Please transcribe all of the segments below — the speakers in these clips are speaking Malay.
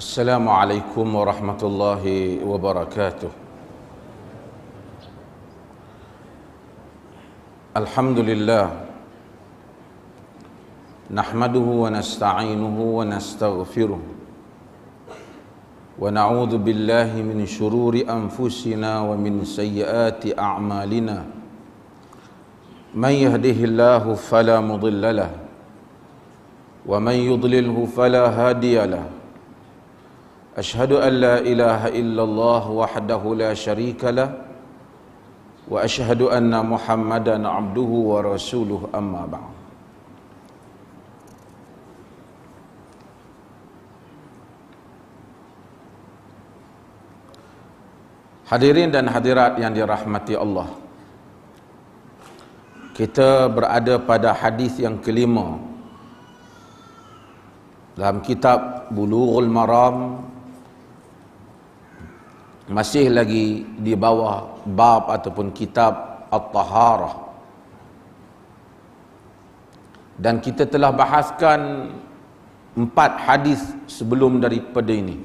Assalamualaikum warahmatullahi wabarakatuh. Alhamdulillah, nahmaduhu wa nasta'inuhu wa nastaghfiruh, wa na'udzu billahi min syururi anfusina wa min sayyiati a'malina. Man yahdihillahu fala mudilla lahu wa man yudlilhu fala hadiya lahu. Ashhadu an la ilaha illallah wahdahu la syarika lah wa ashhadu anna Muhammadan abduhu wa rasuluh, amma ba'd. Hadirin dan hadirat yang dirahmati Allah, kita berada pada hadis yang kelima dalam kitab Bulughul Maram, masih lagi di bawah bab ataupun kitab At-Taharah, dan kita telah bahaskan 4 hadis sebelum daripada ini.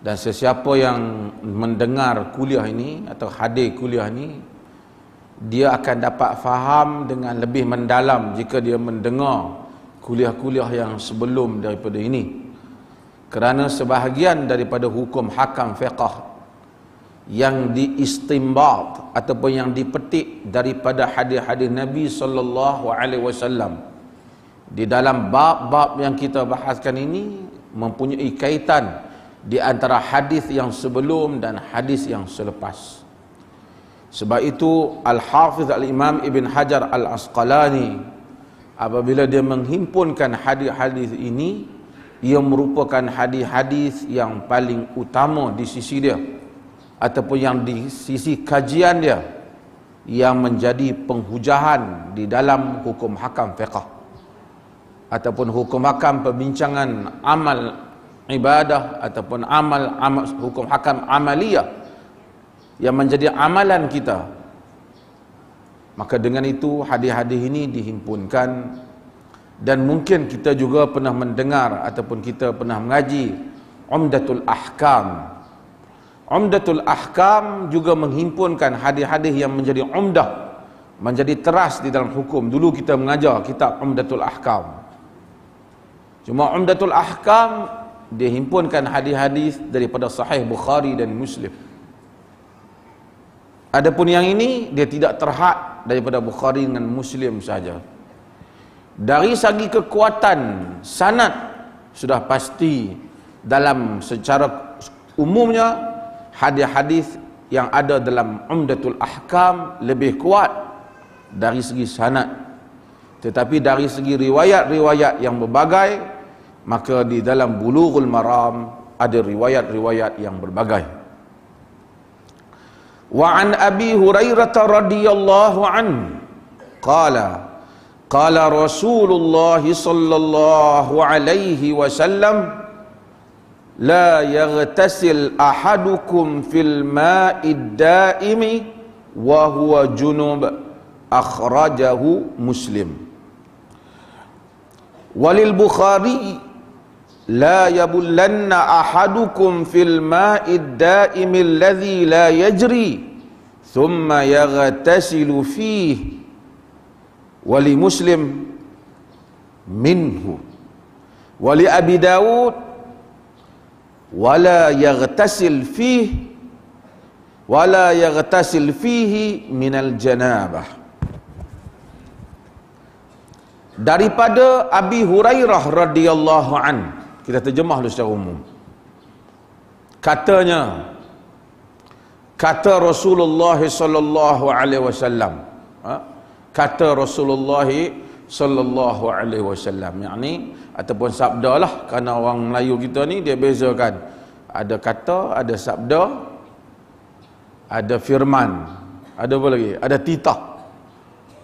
Dan sesiapa yang mendengar kuliah ini atau hadir kuliah ini, dia akan dapat faham dengan lebih mendalam jika dia mendengar kuliah-kuliah yang sebelum daripada ini. Kerana sebahagian daripada hukum hakam fiqh yang diistimbat ataupun yang dipetik daripada hadis-hadis Nabi sallallahu alaihi wasallam di dalam bab-bab yang kita bahaskan ini mempunyai kaitan di antara hadis yang sebelum dan hadis yang selepas. Sebab itu Al-Hafiz Al-Imam Ibn Hajar Al-Asqalani apabila dia menghimpunkan hadis-hadis ini, ia merupakan hadis-hadis yang paling utama di sisi dia ataupun yang di sisi kajian dia yang menjadi penghujahan di dalam hukum hakam fiqh ataupun hukum hakam perbincangan amal ibadah ataupun amal hukum hakam amaliyah yang menjadi amalan kita. Maka dengan itu hadis-hadis ini dihimpunkan. Dan mungkin kita juga pernah mendengar ataupun kita pernah mengaji Umdatul Ahkam. Umdatul Ahkam juga menghimpunkan hadis-hadis yang menjadi umdah, menjadi teras di dalam hukum. Dulu kita mengajar kitab Umdatul Ahkam. Cuma Umdatul Ahkam dihimpunkan hadis-hadis daripada Sahih Bukhari dan Muslim. Adapun yang ini dia tidak terhad daripada Bukhari dan Muslim saja. Dari segi kekuatan sanad sudah pasti dalam secara umumnya hadis-hadis yang ada dalam Umdatul Ahkam lebih kuat dari segi sanad. Tetapi dari segi riwayat-riwayat yang berbagai, maka di dalam Bulughul Maram ada riwayat-riwayat yang berbagai. Wa an Abi Hurairah radhiyallahu anhu qala qala Rasulullah sallallahu alaihi wasallam la yaghtasil ahadukum fil ma'id daimi wa huwa junub, akhrajahu Muslim. Walil Bukhari la yabullanna ahadukum fil ma'id daimi alladhi la yajri thumma yaghtasilu fihi. Wali Muslim minhu. Wali Abi Dawud wala yaghtasil fihi minal janabah. Daripada Abi Hurairah radhiyallahu an, kita terjemah dulu secara umum. Katanya, kata Rasulullah sallallahu alaihi wasallam, kata Rasulullah sallallahu alaihi wasallam, yakni ataupun sabda lah, kerana orang Melayu kita ni dia bezakan, ada kata, ada sabda, ada firman, ada apa lagi, ada titah.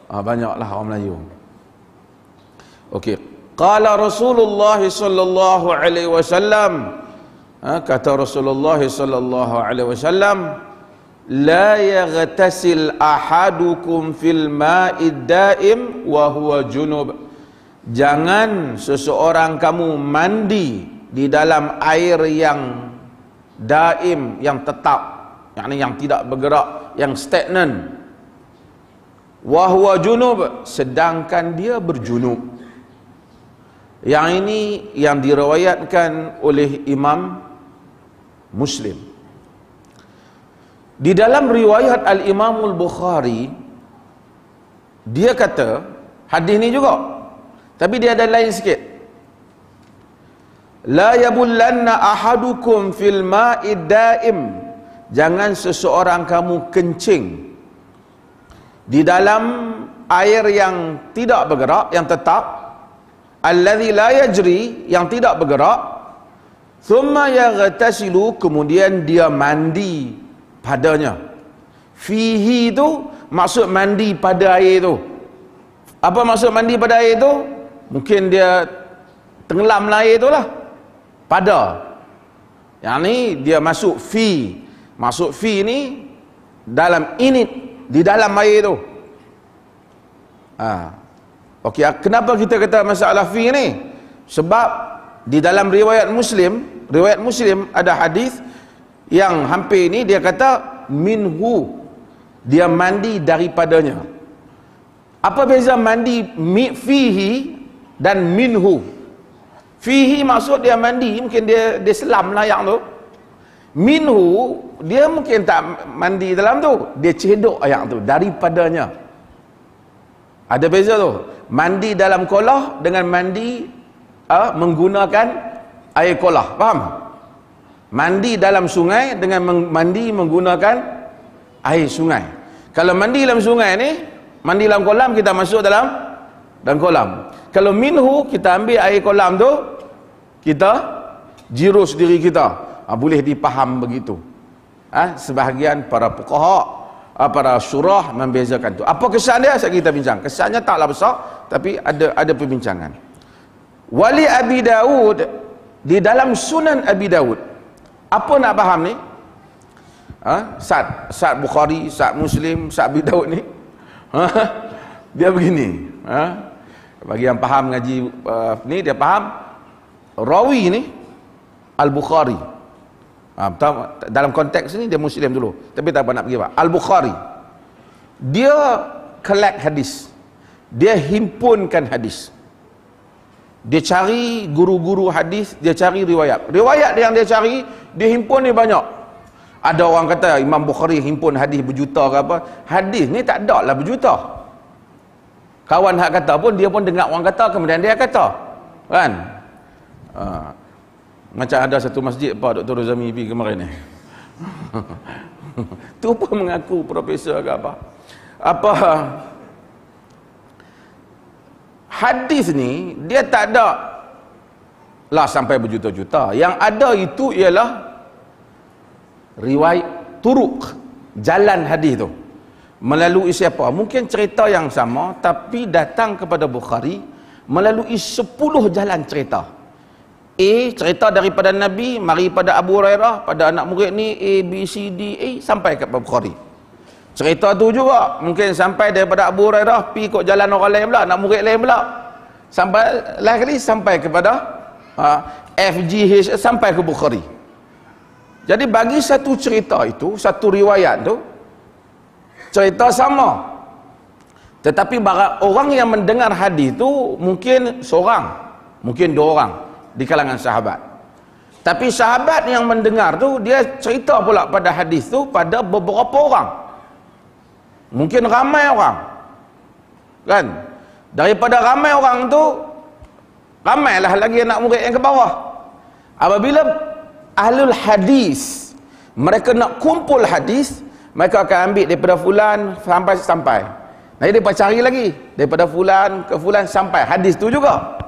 Banyaklah orang Melayu. Okey, qala Rasulullah sallallahu alaihi wasallam, kata Rasulullah sallallahu alaihi wasallam, la yaghtasil ahadukum fil ma'id daim wa huwa junub, jangan seseorang kamu mandi di dalam air yang daim, yang tetap, yakni yang tidak bergerak, yang stagnan. Wa huwa junub, sedangkan dia berjunub. Yang ini yang diriwayatkan oleh Imam Muslim. Di dalam riwayat Al-Imam Al-Bukhari, dia kata hadis ni juga, tapi dia ada lain sikit. La yabullanna ahadukum fil ma'id daim, jangan seseorang kamu kencing di dalam air yang tidak bergerak, yang tetap, alladzi la yajri, yang tidak bergerak, thumma yaghtasilu, kemudian dia mandi padanya. Fihi itu maksud mandi pada air itu. Apa maksud mandi pada air itu? Mungkin dia tenggelam air itulah. Pada. Yang ni dia masuk fi. Masuk fi ni dalam init, di dalam air itu. Okey, kenapa kita kata masalah fi ni? Sebab di dalam riwayat Muslim ada hadis yang hampir ni dia kata minhu, dia mandi daripadanya. Apa beza mandi fihi dan minhu? Fihi maksud dia mandi, mungkin dia selam layak tu. Minhu, dia mungkin tak mandi dalam tu, dia cedok ayak tu daripadanya. Ada beza tu. Mandi dalam kolah dengan mandi menggunakan air kolah, faham? Mandi dalam sungai dengan mandi menggunakan air sungai. Kalau mandi dalam sungai ni, mandi dalam kolam, kita masuk dalam kolam. Kalau minhu, kita ambil air kolam tu, kita jirus diri kita. Boleh dipaham begitu. Sebahagian para fuqaha, para syurah membezakan tu. Apa kesan dia? Kita bincang. Kesannya taklah besar, tapi ada perbincangan. Wali Abi Daud, di dalam Sunan Abi Daud, apa nak faham ni? Sa'ad Bukhari, Sa'ad Muslim, Sa'ad Abi Daud ni, dia begini. Bagi yang faham ngaji ni, dia faham rawi ni Al-Bukhari. Dalam konteks ni dia Muslim dulu, tapi tak apa nak pergi apa. Al-Bukhari, dia collect hadis, dia himpunkan hadis, dia cari guru-guru hadis, dia cari riwayat yang dia cari, dia himpun ni banyak. Ada orang kata Imam Bukhari himpun hadis berjuta ke apa. Hadis ni tak ada lah berjuta. Kawan hak kata pun, dia pun dengar orang kata, kemudian dia kata, kan? Macam ada satu masjid Pak Dr. Rozami pergi kemarin ni. Tu pun mengaku profesor ke apa. Hadis ni dia tak ada lah sampai berjuta-juta. Yang ada itu ialah riwayat turuk, jalan hadis tu. Melalui siapa? Mungkin cerita yang sama, tapi datang kepada Bukhari melalui 10 jalan cerita. Cerita daripada Nabi, mari pada Abu Hurairah, pada anak murid ni, A, B, C, D, A, sampai ke Bukhari. Cerita tu juga mungkin sampai daripada Abu Hurairah, pergi ikut jalan orang lain pula, anak murid lain pula, sampai last kali sampai kepada F, G, H, sampai ke Bukhari. Jadi bagi satu cerita itu, satu riwayat tu, cerita sama, tetapi orang yang mendengar hadis tu mungkin seorang, mungkin 2 orang di kalangan sahabat. Tapi sahabat yang mendengar tu, dia cerita pula pada hadis tu pada beberapa orang, mungkin ramai orang, kan? Daripada ramai orang tu, ramailah lagi anak murid yang ke bawah. Apabila ahlul hadis mereka nak kumpul hadis, mereka akan ambil daripada fulan sampai. Nanti dia cari lagi daripada fulan ke fulan sampai hadis tu juga.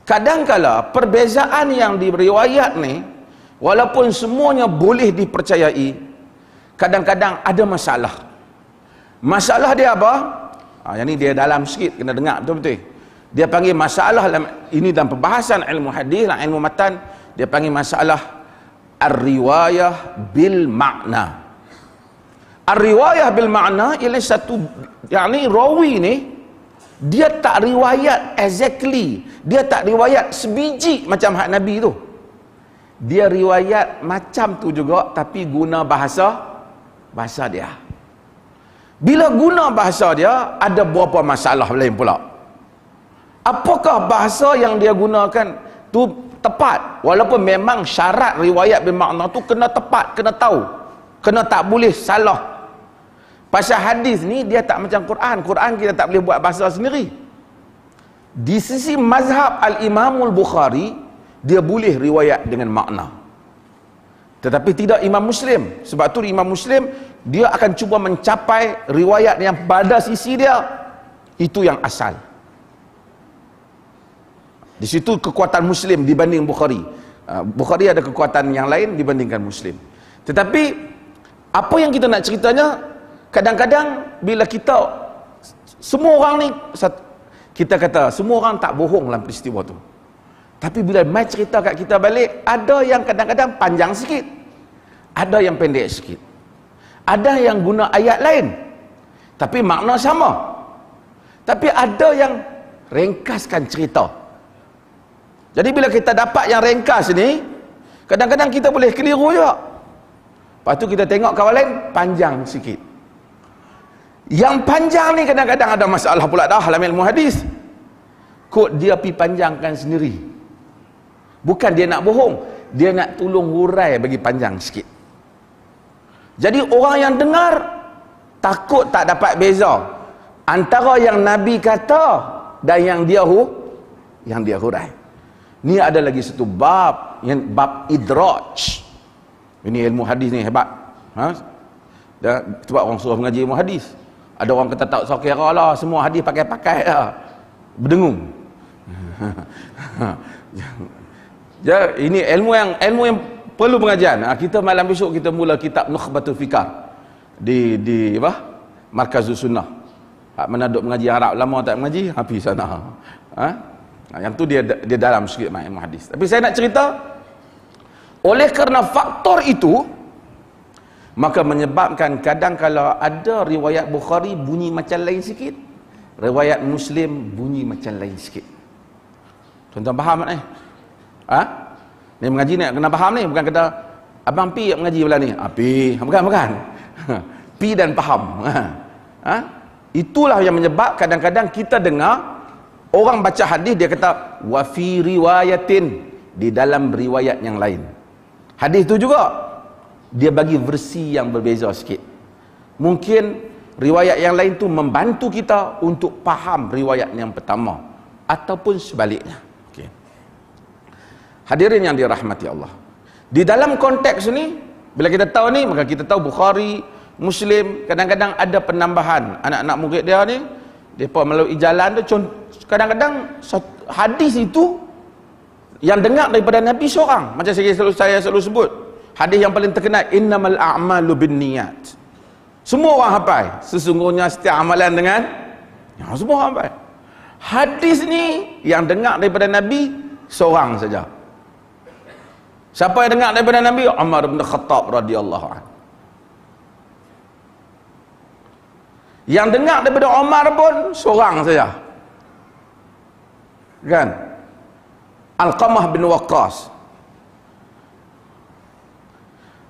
Kadang-kala perbezaan yang diriwayat ni, walaupun semuanya boleh dipercayai, kadang-kadang ada masalah. Masalah dia apa? Yang ni dia dalam sikit, kena dengar betul-betul. Dia panggil masalah ini dalam pembahasan ilmu hadis, ilmu matan, dia panggil masalah ar-riwayah bil makna. Ar-riwayah bil makna ialah satu, yakni rawi ni dia tak riwayat exactly, dia tak riwayat sebiji macam hak Nabi tu. Dia riwayat macam tu juga, tapi guna bahasa dia. Bila guna bahasa dia, ada beberapa masalah lain pula. Apakah bahasa yang dia gunakan tu tepat? Walaupun memang syarat riwayat bermakna tu kena tepat, kena tahu, kena tak boleh salah. Pasal hadis ni dia tak macam Quran. Quran kita tak boleh buat bahasa sendiri. Di sisi mazhab Al-Imamul Bukhari, dia boleh riwayat dengan makna. Tetapi tidak Imam Muslim. Sebab tu Imam Muslim, dia akan cuba mencapai riwayat yang pada sisi dia, itu yang asal. Di situ kekuatan Muslim dibanding Bukhari. Bukhari ada kekuatan yang lain dibandingkan Muslim. Tetapi apa yang kita nak ceritanya, kadang-kadang bila kita, semua orang ni, kita kata semua orang tak bohong dalam peristiwa tu. Tapi bila mai cerita kat kita balik, ada yang kadang-kadang panjang sikit, ada yang pendek sikit, ada yang guna ayat lain tapi makna sama, tapi ada yang ringkaskan cerita. Jadi bila kita dapat yang ringkas ni, kadang-kadang kita boleh keliru juga. Lepas tu kita tengok kawan lain panjang sikit. Yang panjang ni kadang-kadang ada masalah pula dah dalam ilmu hadis. Kod dia pi panjangkan sendiri. Bukan dia nak bohong, dia nak tolong hurai bagi panjang sikit. Jadi orang yang dengar takut tak dapat beza antara yang Nabi kata dan yang dia hurai. Ni ada lagi satu bab, yang bab idraj. Ini ilmu hadis ni hebat. Sebab orang suruh mengaji ilmu hadis. Ada orang kata tak usah kira lah, semua hadis pakai-pakai lah, berdengung. Ya, ini ilmu yang perlu pengajian. Kita malam besok kita mula kitab Nukhbatul Fikar di Markazul Sunnah. Mana duk mengaji Arab lama tak mengaji, habis sana. Yang tu dia dalam sikit ilmu hadis. Tapi saya nak cerita, oleh kerana faktor itu, maka menyebabkan kadang kalau ada riwayat Bukhari bunyi macam lain sikit, riwayat Muslim bunyi macam lain sikit. Tuan-tuan faham tak ni? Ni mengaji ni kena faham ni, bukan kata abang pi mengaji belah ni. Pi, bukan. Pi dan faham. Itulah yang menyebab kadang-kadang kita dengar orang baca hadis, dia kata wa fi riwayatin, di dalam riwayat yang lain. Hadis tu juga dia bagi versi yang berbeza sikit. Mungkin riwayat yang lain tu membantu kita untuk faham riwayat yang pertama, ataupun sebaliknya. Okay. Hadirin yang dirahmati Allah, di dalam konteks ni, bila kita tahu ni, maka kita tahu Bukhari, Muslim, kadang-kadang ada penambahan. Anak-anak murid dia ni, mereka melalui jalan tu, kadang-kadang hadis itu yang dengar daripada Nabi seorang. Macam saya selalu sebut, hadis yang paling terkenal, innamal a'malu binniyat. Semua orang hafal, sesungguhnya setiap amalan dengan semua orang hafal. Hadis ni yang dengar daripada Nabi seorang saja. Siapa yang dengar daripada Nabi? Umar bin Khattab radhiyallahu anhu. Yang dengar daripada Umar pun seorang saja, kan? Alqamah bin Waqqas.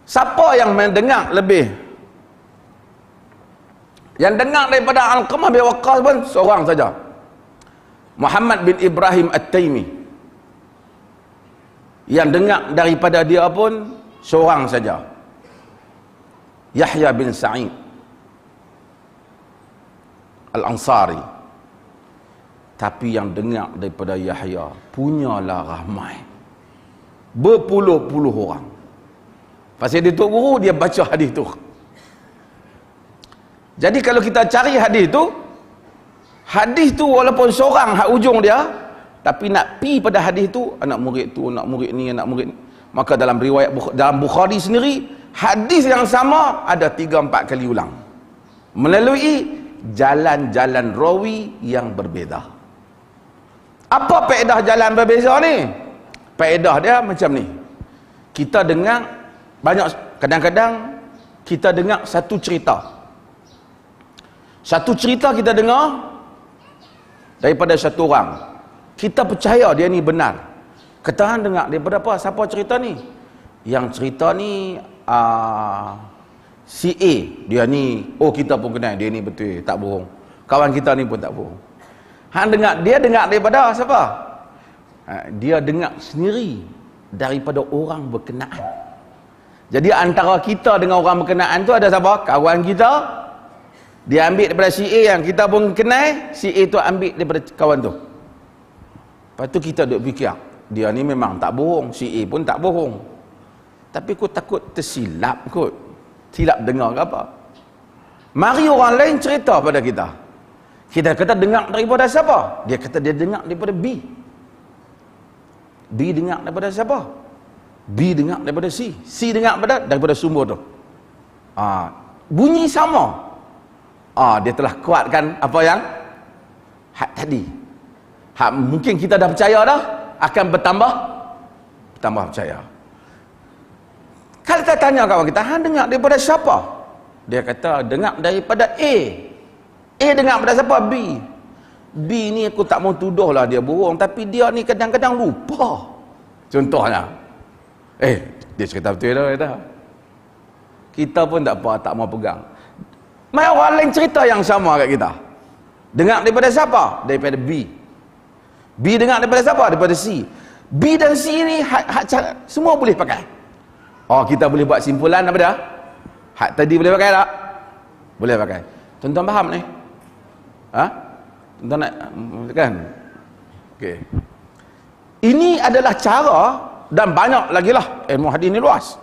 Siapa yang mendengar lebih? Yang dengar daripada Alqamah bin Waqqas pun seorang saja, Muhammad bin Ibrahim At-Taimi. Yang dengar daripada dia pun seorang saja, Yahya bin Sa'id Al-Ansari. Tapi yang dengar daripada Yahya punyalah ramai, berpuluh-puluh orang. Pasal dia tok guru, dia baca hadis tu. Jadi kalau kita cari hadis tu walaupun seorang hak ujung dia, tapi nak pi pada hadis tu, anak murid ni, maka dalam riwayat dalam Bukhari sendiri, hadis yang sama ada 3-4 kali ulang melalui jalan-jalan rawi yang berbeza. Apa faedah jalan berbeza ni? Faedah dia macam ni. Kita dengar banyak, kadang-kadang kita dengar satu cerita kita dengar, daripada satu orang, kita percaya dia ni benar. Kita hang dengar daripada apa? Siapa cerita ni? Yang cerita ni si A, dia ni, oh kita pun kenal, dia ni betul, tak bohong. Kawan kita ni pun tak bohong. Hang dengar, dia dengar daripada siapa? Dia dengar sendiri daripada orang berkenaan. Jadi antara kita dengan orang berkenaan tu ada siapa? Kawan kita. Dia ambil daripada si A yang kita pun kenal, si A tu ambil daripada kawan tu. Lepas tu kita duk fikir, dia ni memang tak bohong, si A pun tak bohong. Tapi aku takut tersilap kot. Silap dengar ke apa. Mari orang lain cerita pada kita. Kita kata dengar daripada siapa? Dia kata dia dengar daripada B. B dengar daripada siapa? B dengar daripada C. C dengar daripada sumber tu. Bunyi sama. Dia telah kuatkan apa yang hak tadi. Mungkin kita dah percaya dah, akan bertambah percaya. Kalau kita tanya kawan kita, hang dengar daripada siapa? Dia kata dengar daripada A. A dengar daripada siapa? B. B ni aku tak mau tuduh lah dia bohong, tapi dia ni kadang-kadang lupa. Contohnya, dia cerita betul dah kata. Kita pun tak apa, tak mau pegang. Mai orang lain cerita yang sama kat kita. Dengar daripada siapa? Daripada B. B dengar daripada siapa? Daripada C. B dan C ni semua boleh pakai. Kita boleh buat simpulan apa dah? Hak tadi boleh pakai tak? Boleh pakai. Tuan-tuan faham ni? Tuan-tuan nak kan? Okey. Ini adalah cara, dan banyak lagi lah, ilmu hadis ni luas.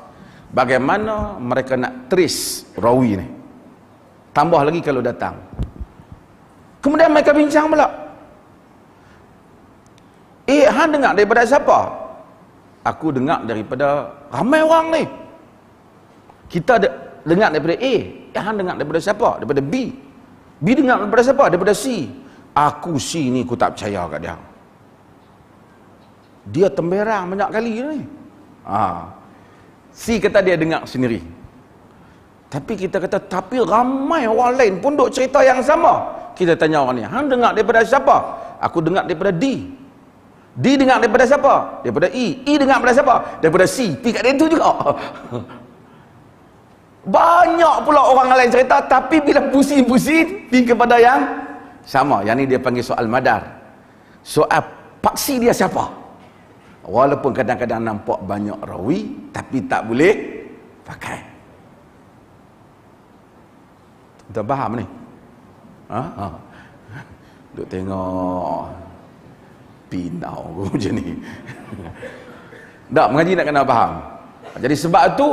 Bagaimana mereka nak trace rawi ni. Tambah lagi kalau datang. Kemudian mereka bincang pula. Hang dengar daripada siapa? Aku dengar daripada ramai orang ni. Kita dengar daripada A. Hang dengar daripada siapa? Daripada B. B dengar daripada siapa? Daripada C. Aku C ni aku tak percaya kat dia. Dia temberang banyak kali ni. C kata dia dengar sendiri. Tapi kita kata, tapi ramai orang lain pun duk cerita yang sama. Kita tanya orang ni, hang dengar daripada siapa? Aku dengar daripada D. D dengar daripada siapa? Daripada E. E dengar daripada siapa? Daripada C. Pergi kat dia tu juga. Banyak pula orang lain cerita, tapi bila pusing-pusing, pergi kepada yang sama. Yang ni dia panggil soal madar. Soal paksi dia siapa? Walaupun kadang-kadang nampak banyak rawi, tapi tak boleh pakai. Kita faham ni? Duk tengok pinau macam ni. Tak, mengaji nak kena faham. Jadi sebab tu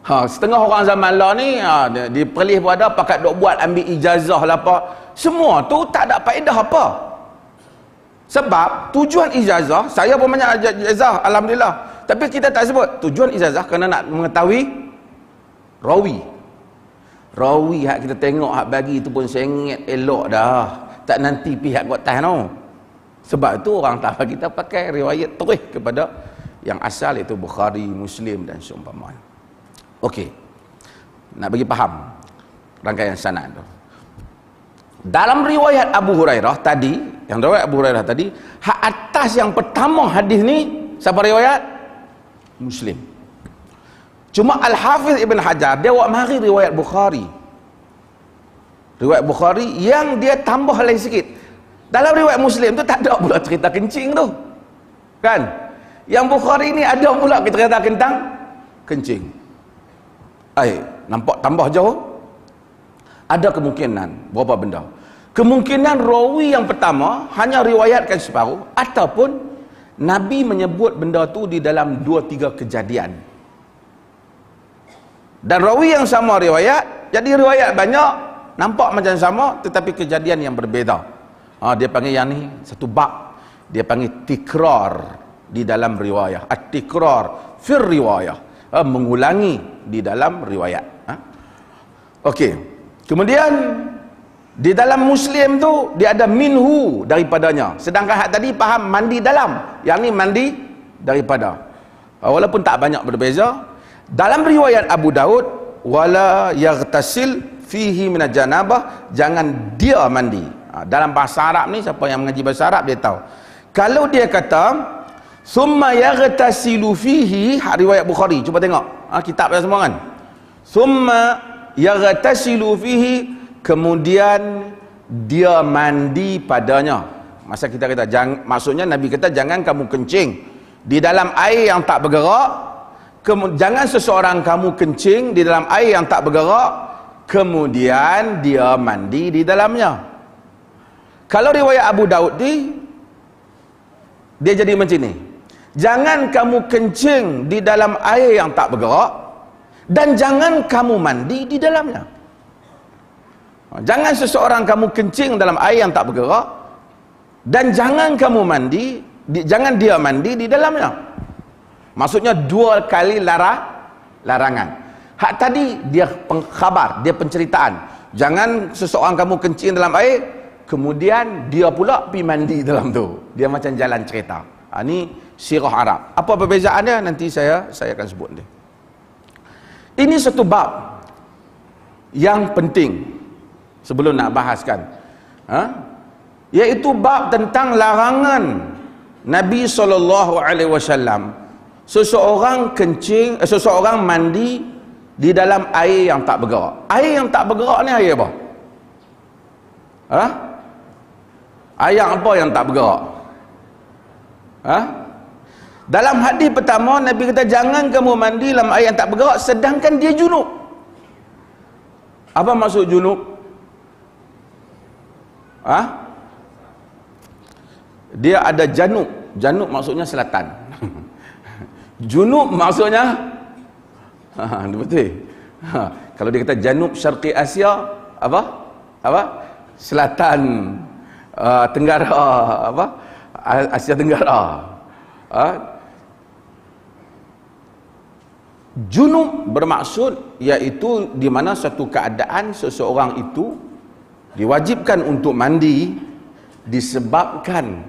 setengah orang zaman lah ni di perlis pun ada pakat duk buat ambil ijazah lah apa. Semua tu tak ada faedah apa. Sebab tujuan ijazah, saya pun banyak ijazah alhamdulillah, tapi kita tak sebut tujuan ijazah kerana nak mengetahui rawi. Rawi hak kita tengok hak bagi tu pun sengit elok dah. Tak nanti pihak buat tahan no. Sebab tu orang tak kita pakai riwayat terus kepada yang asal, iaitu Bukhari, Muslim dan seumpamanya. Okey. Nak bagi faham rangkaian sanad tu. Dalam riwayat Abu Hurairah tadi, yang riwayat Abu Hurairah tadi, hak atas yang pertama hadis ni siapa riwayat? Muslim. Cuma Al-Hafiz Ibn Hajar dia buat mari riwayat Bukhari. Riwayat Bukhari yang dia tambah lain sikit. Dalam riwayat Muslim tu tak ada pula cerita kencing tu. Kan? Yang Bukhari ni ada pula cerita tentang kencing. Nampak tambah jauh? Ada kemungkinan berapa benda. Kemungkinan rawi yang pertama hanya riwayatkan separuh, ataupun Nabi menyebut benda tu di dalam 2-3 kejadian. Dan rawi yang sama riwayat, jadi riwayat banyak, nampak macam sama, tetapi kejadian yang berbeza. Dia panggil yang ni satu bab, dia panggil tikrar di dalam riwayat. At-tikrar fir riwayah, mengulangi di dalam riwayat. Okey. Kemudian di dalam Muslim tu dia ada minhu daripadanya. Sedangkan hak tadi faham mandi dalam, yang ni mandi daripada. Walaupun tak banyak berbeza. Dalam riwayat Abu Daud, wala yaghtasil fihi minal janabah, jangan dia mandi. Dalam bahasa Arab ni, siapa yang mengaji bahasa Arab dia tahu. Kalau dia kata summa yaghtasilu fihi, riwayat Bukhari, cuba tengok kitab yang semua kan. Summa yaghtasilu fihi, kemudian dia mandi padanya. Masa kita kata maksudnya Nabi kata jangan kamu kencing di dalam air yang tak bergerak. Jangan seseorang kamu kencing di dalam air yang tak bergerak, kemudian dia mandi di dalamnya. Kalau riwayat Abu Daud ni, dia jadi macam ni. Jangan kamu kencing di dalam air yang tak bergerak, dan jangan kamu mandi di dalamnya. Jangan seseorang kamu kencing dalam air yang tak bergerak, dan jangan kamu mandi, jangan dia mandi di dalamnya. Maksudnya dua kali larangan. Hak tadi dia khabar, dia penceritaan. Jangan seseorang kamu kencing dalam air, kemudian dia pula pergi mandi dalam tu. Dia macam jalan cerita. Ini sirah Arab. Apa perbezaannya? Nanti saya akan sebut dia. Ini satu bab yang penting sebelum nak bahaskan. Iaitu bab tentang larangan Nabi SAW seseorang seseorang mandi di dalam air yang tak bergerak. Air yang tak bergerak ni air apa? Air apa yang tak bergerak? Dalam hadis pertama Nabi kata jangan kamu mandi dalam air yang tak bergerak sedangkan dia junub. Apa maksud junub? Dia ada janub. Janub maksudnya selatan. Junub maksudnya betul. Kalau dia kata janub Syarqi Asia, apa? Selatan Tenggara, Asia Tenggara. Junub bermaksud iaitu di mana satu keadaan seseorang itu diwajibkan untuk mandi disebabkan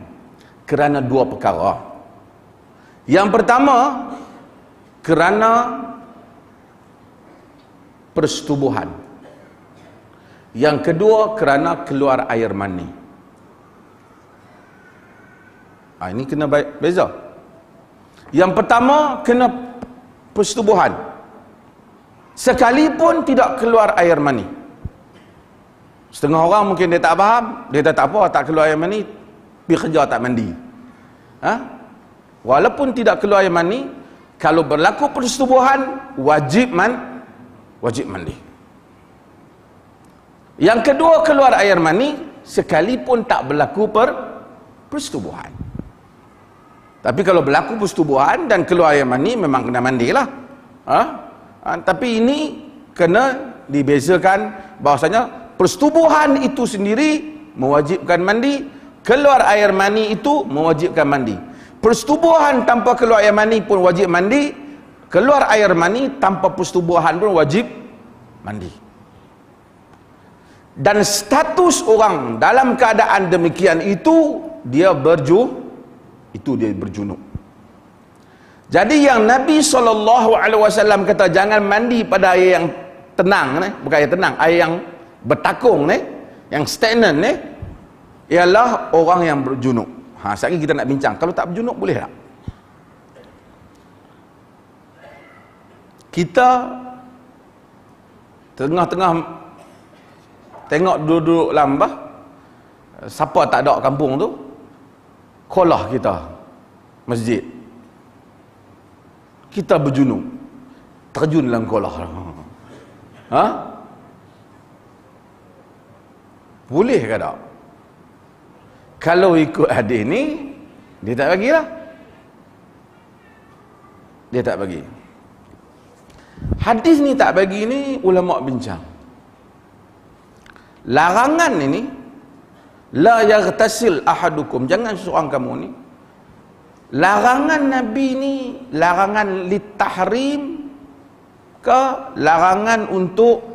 kerana dua perkara. Yang pertama, kerana persetubuhan. Yang kedua, kerana keluar air mani. Ini kena beza. Yang pertama, kena persetubuhan. Sekalipun tidak keluar air mani. Setengah orang mungkin dia tak faham, dia tak apa, tak keluar air mani, pergi kerja tak mandi. Walaupun tidak keluar air mani, kalau berlaku persetubuhan, wajib mandi. Yang kedua, keluar air mani, sekalipun tak berlaku persetubuhan. Tapi kalau berlaku persetubuhan dan keluar air mani, memang kena mandilah. Tapi ini kena dibezakan bahawasanya persetubuhan itu sendiri mewajibkan mandi, keluar air mani itu mewajibkan mandi. Persetubuhan tanpa keluar air mani pun wajib mandi, keluar air mani tanpa persetubuhan pun wajib mandi. Dan status orang dalam keadaan demikian itu dia berjunub. Jadi yang Nabi SAW kata jangan mandi pada air yang tenang ni, bukan air tenang, air yang bertakung ni, yang stagnan ni, ialah orang yang berjunub. Sekarang kita nak bincang, kalau tak berjunub boleh tak? Kita tengah-tengah tengok duduk lambah, siapa tak ada kampung tu, kolah kita masjid, kita berjunub, terjun dalam kolah. Boleh ke tak? Kalau ikut hadis ni, dia tak bagilah. Dia tak bagi. Hadis ni tak bagi ni, ulama bincang. Larangan ini, la yaghtasil ahadukum, jangan seorang kamu ni. Larangan Nabi ni, larangan litahrim ke larangan untuk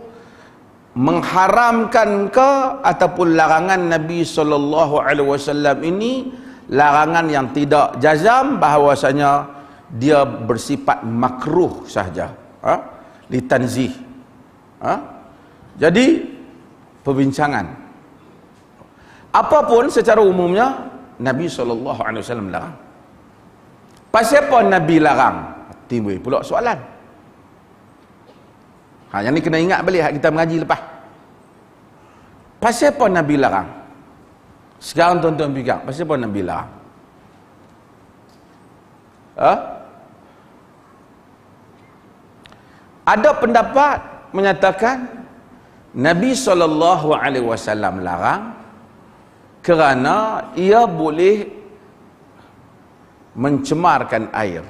mengharamkan ke, ataupun larangan Nabi SAW ini larangan yang tidak jazam bahawasanya dia bersifat makruh sahaja, litanzih. Jadi perbincangan. Apapun secara umumnya Nabi SAW larang. Pasal apa Nabi larang? Timbul pula soalan. Yang ni kena ingat balik kita mengaji lepas. Pasal apa Nabi larang? Sekarang tuan-tuan fikir, pasal apa Nabi larang? Ada pendapat menyatakan Nabi SAW larang kerana ia boleh mencemarkan air.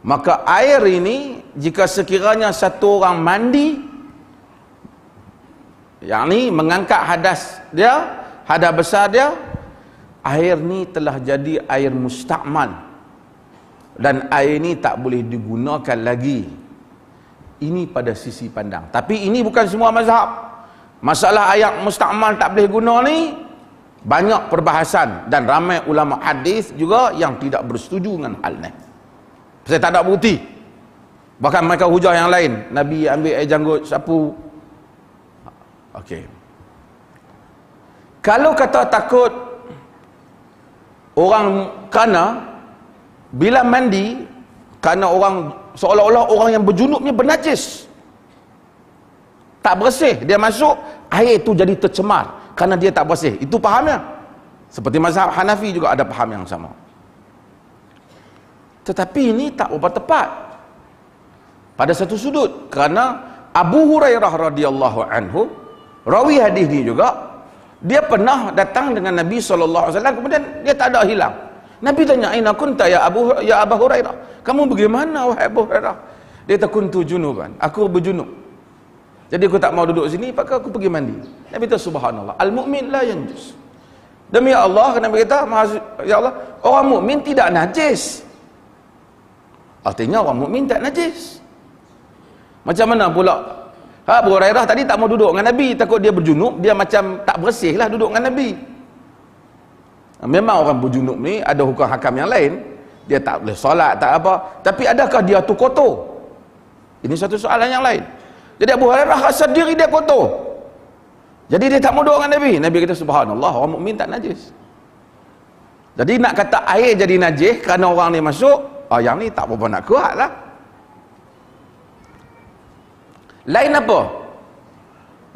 Maka air ini jika sekiranya satu orang mandi, yakni mengangkat hadas dia, hadas besar dia, air ni telah jadi air mustakmal dan air ni tak boleh digunakan lagi. Ini pada sisi pandang. Tapi ini bukan semua mazhab. Masalah ayat mustakmal tak boleh guna ni banyak perbahasan dan ramai ulama hadis juga yang tidak bersetuju dengan hal ni. Saya tak ada bukti. Bahkan mereka hujah yang lain. Nabi ambil air janggut sapu. Okey. Kalau kata takut orang kerana bila mandi kerana orang seolah-olah orang yang berjunub ni bernajis, tak bersih, dia masuk, air itu jadi tercemar kerana dia tak bersih. Itu fahamnya. Seperti mazhab Hanafi juga ada faham yang sama. Tetapi ini tak berapa tepat pada satu sudut, kerana Abu Hurairah radhiyallahu anhu, rawi hadis ni juga, dia pernah datang dengan Nabi SAW, kemudian dia tak ada hilang. Nabi tanya, "Aina kunta ya Abu Hurairah?" Kamu bagaimana wahai Abu Hurairah? Dia kata, "Kuntu junuban." Aku berjunub. Jadi aku tak mau duduk sini, maka aku pergi mandi. Nabi kata, "Subhanallah, al-mu'min la yanjus." Demi Allah, Nabi kata, ya Allah, orang mukmin tidak najis. Artinya orang mukmin tak najis. Macam mana pula Abu Hurairah tadi tak mau duduk dengan Nabi, takut dia berjunub, dia macam tak bersih lah duduk dengan Nabi. Memang orang berjunub ni ada hukum hakam yang lain, dia tak boleh solat, tak apa, tapi adakah dia tu kotor? Ini satu soalan yang lain. Jadi Abu Hurairah rasa diri dia kotor, jadi dia tak mau duduk dengan Nabi. Nabi kata, "Subhanallah, orang mukmin tak najis." Jadi nak kata air jadi najis kerana orang ni masuk, yang ni tak berapa nak kuat lah. Lain apa?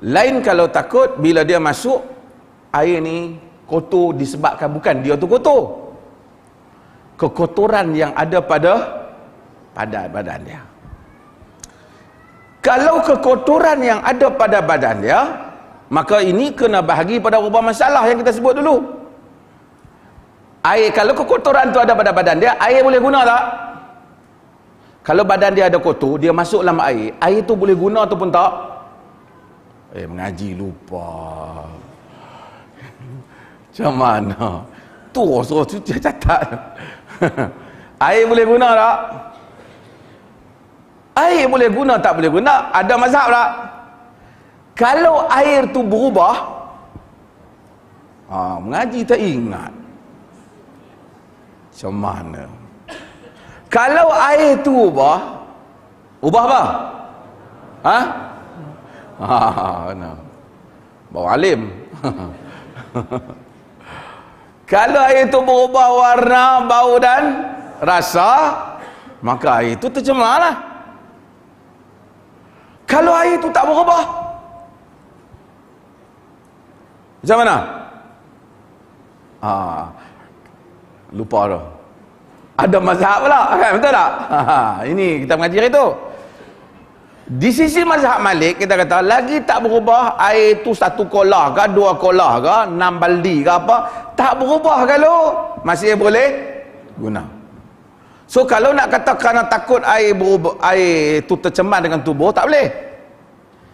Lain kalau takut bila dia masuk, air ni kotor disebabkan bukan dia tu kotor, kekotoran yang ada pada badan dia. Kalau kekotoran yang ada pada badan dia, maka ini kena bahagi pada beberapa masalah yang kita sebut dulu. Air, kalau kekotoran tu ada pada badan dia, air boleh guna tak? Kalau badan dia ada kotor, dia masuk dalam air tu boleh guna ataupun tak? Mengaji lupa. Macam mana? Tu suruh cuci catat. Air boleh guna tak? Air boleh guna tak boleh guna? Ada mazhab tak? Kalau air tu berubah, mengaji tak ingat. Macam mana? Kalau air tu ubah apa? Bawa alim. Kalau air itu berubah warna, bau dan rasa, maka air itu tercemar lah. Kalau air itu tak berubah, macam mana? Lupa dah. Ada mazhab pula, kan? Betul tak? Ini kita mengaji hari tu. Di sisi mazhab Malik, kita kata lagi tak berubah, air tu 1 kolah ke 2 kolah ke 6 baldi ke apa, tak berubah, kalau masih boleh guna. So kalau nak kata kerana takut air berubah, air tu tercemar dengan tubuh, tak boleh.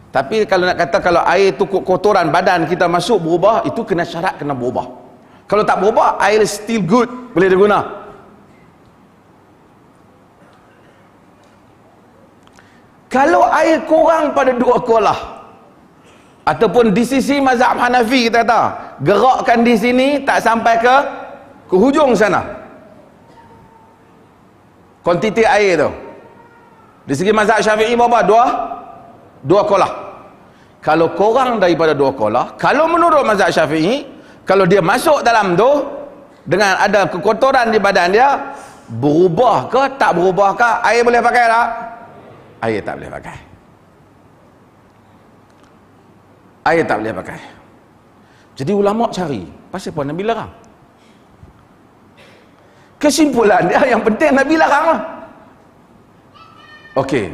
Tapi kalau nak kata kalau air tu kotoran badan kita masuk berubah, itu kena syarat kena berubah. Kalau tak berubah, air still good, boleh diguna. Kalau air kurang pada 2 kolah, ataupun di sisi mazhab Hanafi kita kata gerakkan di sini tak sampai ke hujung sana, kuantiti air tu. Di segi mazhab Syafi'i berapa? 2 kolah. kalau kurang daripada 2 kolah, kalau menurut mazhab Syafi'i, kalau dia masuk dalam tu dengan ada kekotoran di badan dia, berubah ke tak berubah ke, air boleh pakai tak? Air tak boleh pakai. Air tak boleh pakai. Jadi ulama cari, pasal apa Nabi larang? Kesimpulan dia yang penting Nabi larang lah. Okey.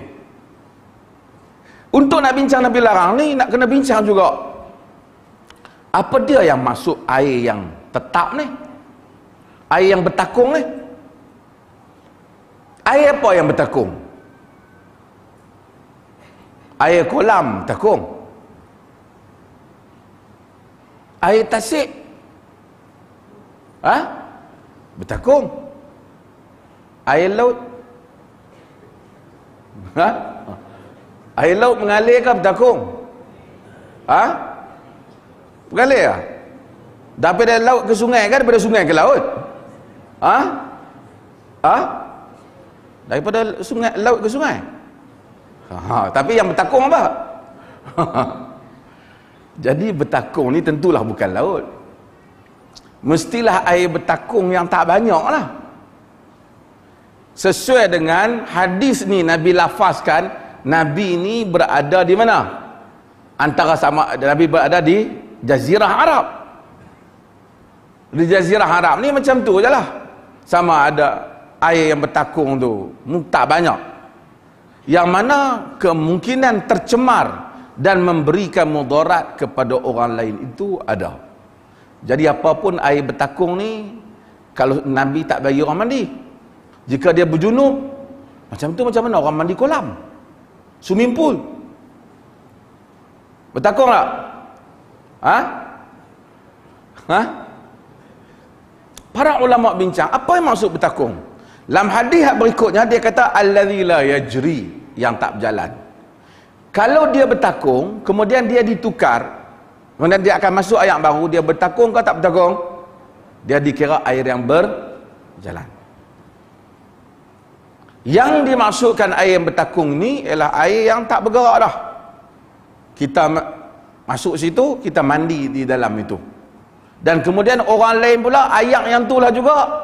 Untuk nak bincang Nabi larang ni, nak kena bincang juga apa dia yang masuk air yang tetap ni, air yang bertakung ni. Air apa yang bertakung? Air kolam bertakung, air tasik bertakung, air laut air laut mengalir ke bertakung? Mengalir lah. Daripada laut ke sungai kan, daripada sungai ke laut? Daripada sungai, laut ke sungai? Tapi yang bertakung apa? Jadi bertakung ni tentulah bukan laut. Mestilah air bertakung yang tak banyak lah. Sesuai dengan hadis ni Nabi lafazkan, Nabi ni berada di mana? Nabi berada di Jazirah Arab. Di Jazirah Arab ni macam tu je lah. Sama ada air yang bertakung tu tak banyak, yang mana kemungkinan tercemar dan memberikan mudarat kepada orang lain itu ada. Jadi apapun air bertakung ni, kalau Nabi tak bagi orang mandi, jika dia berjunub macam tu, macam mana orang mandi kolam, swimming pool? Bertakung tak? Para ulama bincang apa yang maksud bertakung. Dalam hadis berikutnya dia kata allazi la yajri, yang tak berjalan. Kalau dia bertakung kemudian dia ditukar, kemudian dia akan masuk ayat baru, dia bertakung ke tak bertakung, dia dikira air yang berjalan. Yang dimaksudkan air yang bertakung ni ialah air yang tak bergerak dah. Kita masuk situ, kita mandi di dalam itu, dan kemudian orang lain pula ayak yang tu lah juga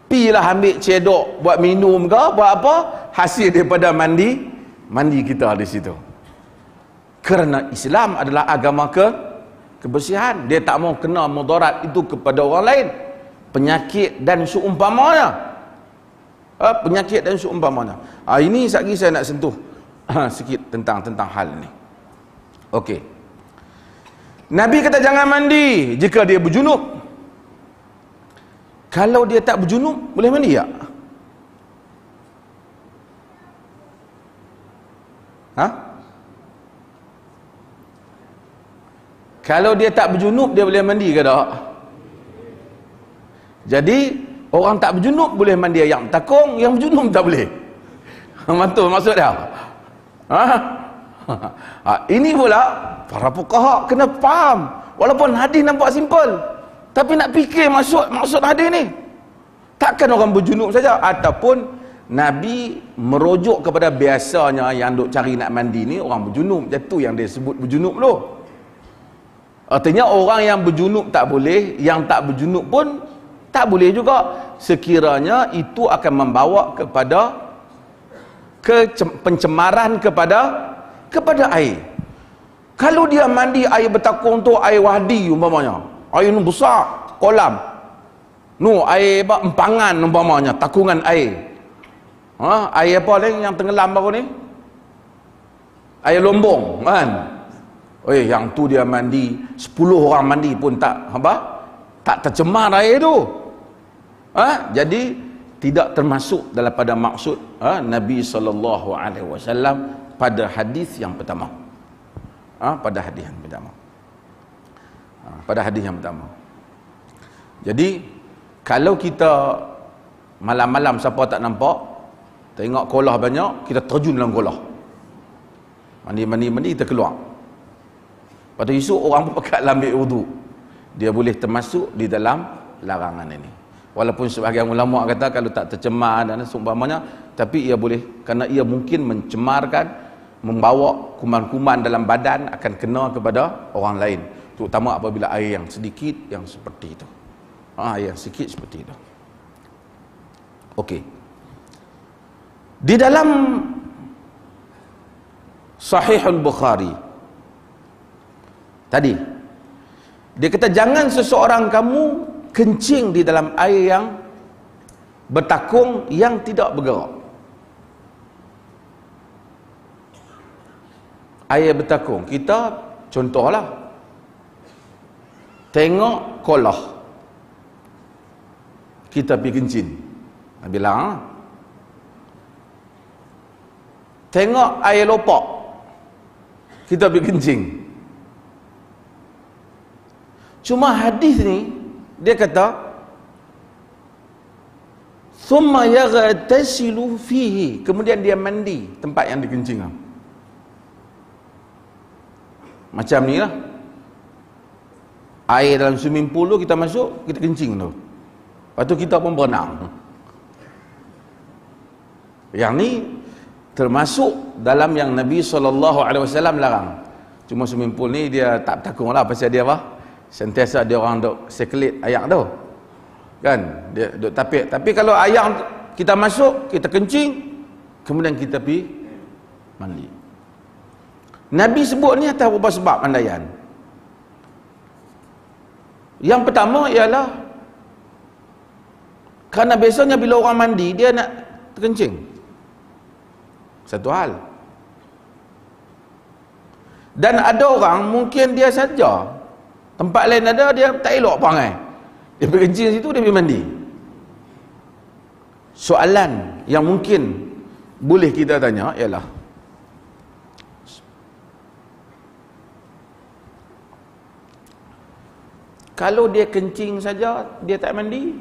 pilah ambil cedok buat minum ke buat apa, hasil daripada mandi kita di situ. Kerana Islam adalah agama kebersihan, dia tak mau kena mudarat itu kepada orang lain, penyakit dan seumpamanya. Penyakit dan seumpamanya. Ini sekali saya nak sentuh sikit tentang hal ni. Okey. Nabi kata jangan mandi jika dia berjunub. Kalau dia tak berjunub, boleh mandi tak? Kalau dia tak berjunub, dia boleh mandi ke tak? Jadi orang tak berjunub boleh mandi, yang bertakung, yang berjunub tak boleh. Betul maksud dia? Ini pula para fuqaha kena faham. Walaupun hadis nampak simple, tapi nak fikir maksud hadis ni. Takkan orang berjunub saja, ataupun Nabi merujuk kepada biasanya yang duk cari nak mandi ni orang berjunub. Itu yang dia sebut berjunub tu. Artinya orang yang berjunub tak boleh, yang tak berjunub pun tak boleh juga, sekiranya itu akan membawa kepada pencemaran kepada air. Kalau dia mandi air bertakung tu air wadi umpamanya, air nu besar, kolam nu air empangan umpamanya, takungan air. Air apa ni yang tenggelam baru ni? Air lombong kan? Yang tu dia mandi 10 orang mandi pun tak tercemar air tu. Jadi tidak termasuk daripada maksud Nabi SAW pada hadis yang pertama. Pada hadis yang pertama. Jadi kalau kita malam-malam siapa tak nampak, tengok kolah banyak, kita terjun dalam kolah, mandi kita keluar. Lepas tu esok orang pun pakat ambil wudu, dia boleh termasuk di dalam larangan ini. Walaupun sebahagian ulama kata kalau tak tercemar dan seumpamanya, tapi ia boleh, kerana ia mungkin mencemarkan, membawa kuman-kuman dalam badan akan kena kepada orang lain, terutama apabila air yang sedikit yang seperti itu. Yang sedikit seperti itu. Okey. Di dalam Sahih Al-Bukhari tadi dia kata jangan seseorang kamu kencing di dalam air yang bertakung yang tidak bergerak. Air bertakung, kita contohlah tengok kolah, kita pergi kencing, bilang tengok air lopak, kita pergi kencing. Cuma hadis ni dia kata thumma yaghtasilu fihi, kemudian dia mandi tempat yang dikencing. Macam ni lah, air dalam swimming pool tu kita masuk, kita kencing tu, lepas tu kita pun berenang. Yang ni termasuk dalam yang Nabi SAW larang. Cuma swimming pool ni dia tak bertakung lah, pasal dia apa, sentiasa dia orang duk circulate air tu kan, dia duk tapik. Tapi kalau air kita masuk, kita kencing, kemudian kita pergi mandi. Nabi sebut ni atas beberapa sebab andaian. Yang pertama ialah kerana biasanya bila orang mandi dia nak terkencing, satu hal. Dan ada orang mungkin dia saja, tempat lain ada, dia tak elok perangai, dia pergi kencing situ, dia pergi mandi. Soalan yang mungkin boleh kita tanya ialah, kalau dia kencing saja, dia tak mandi,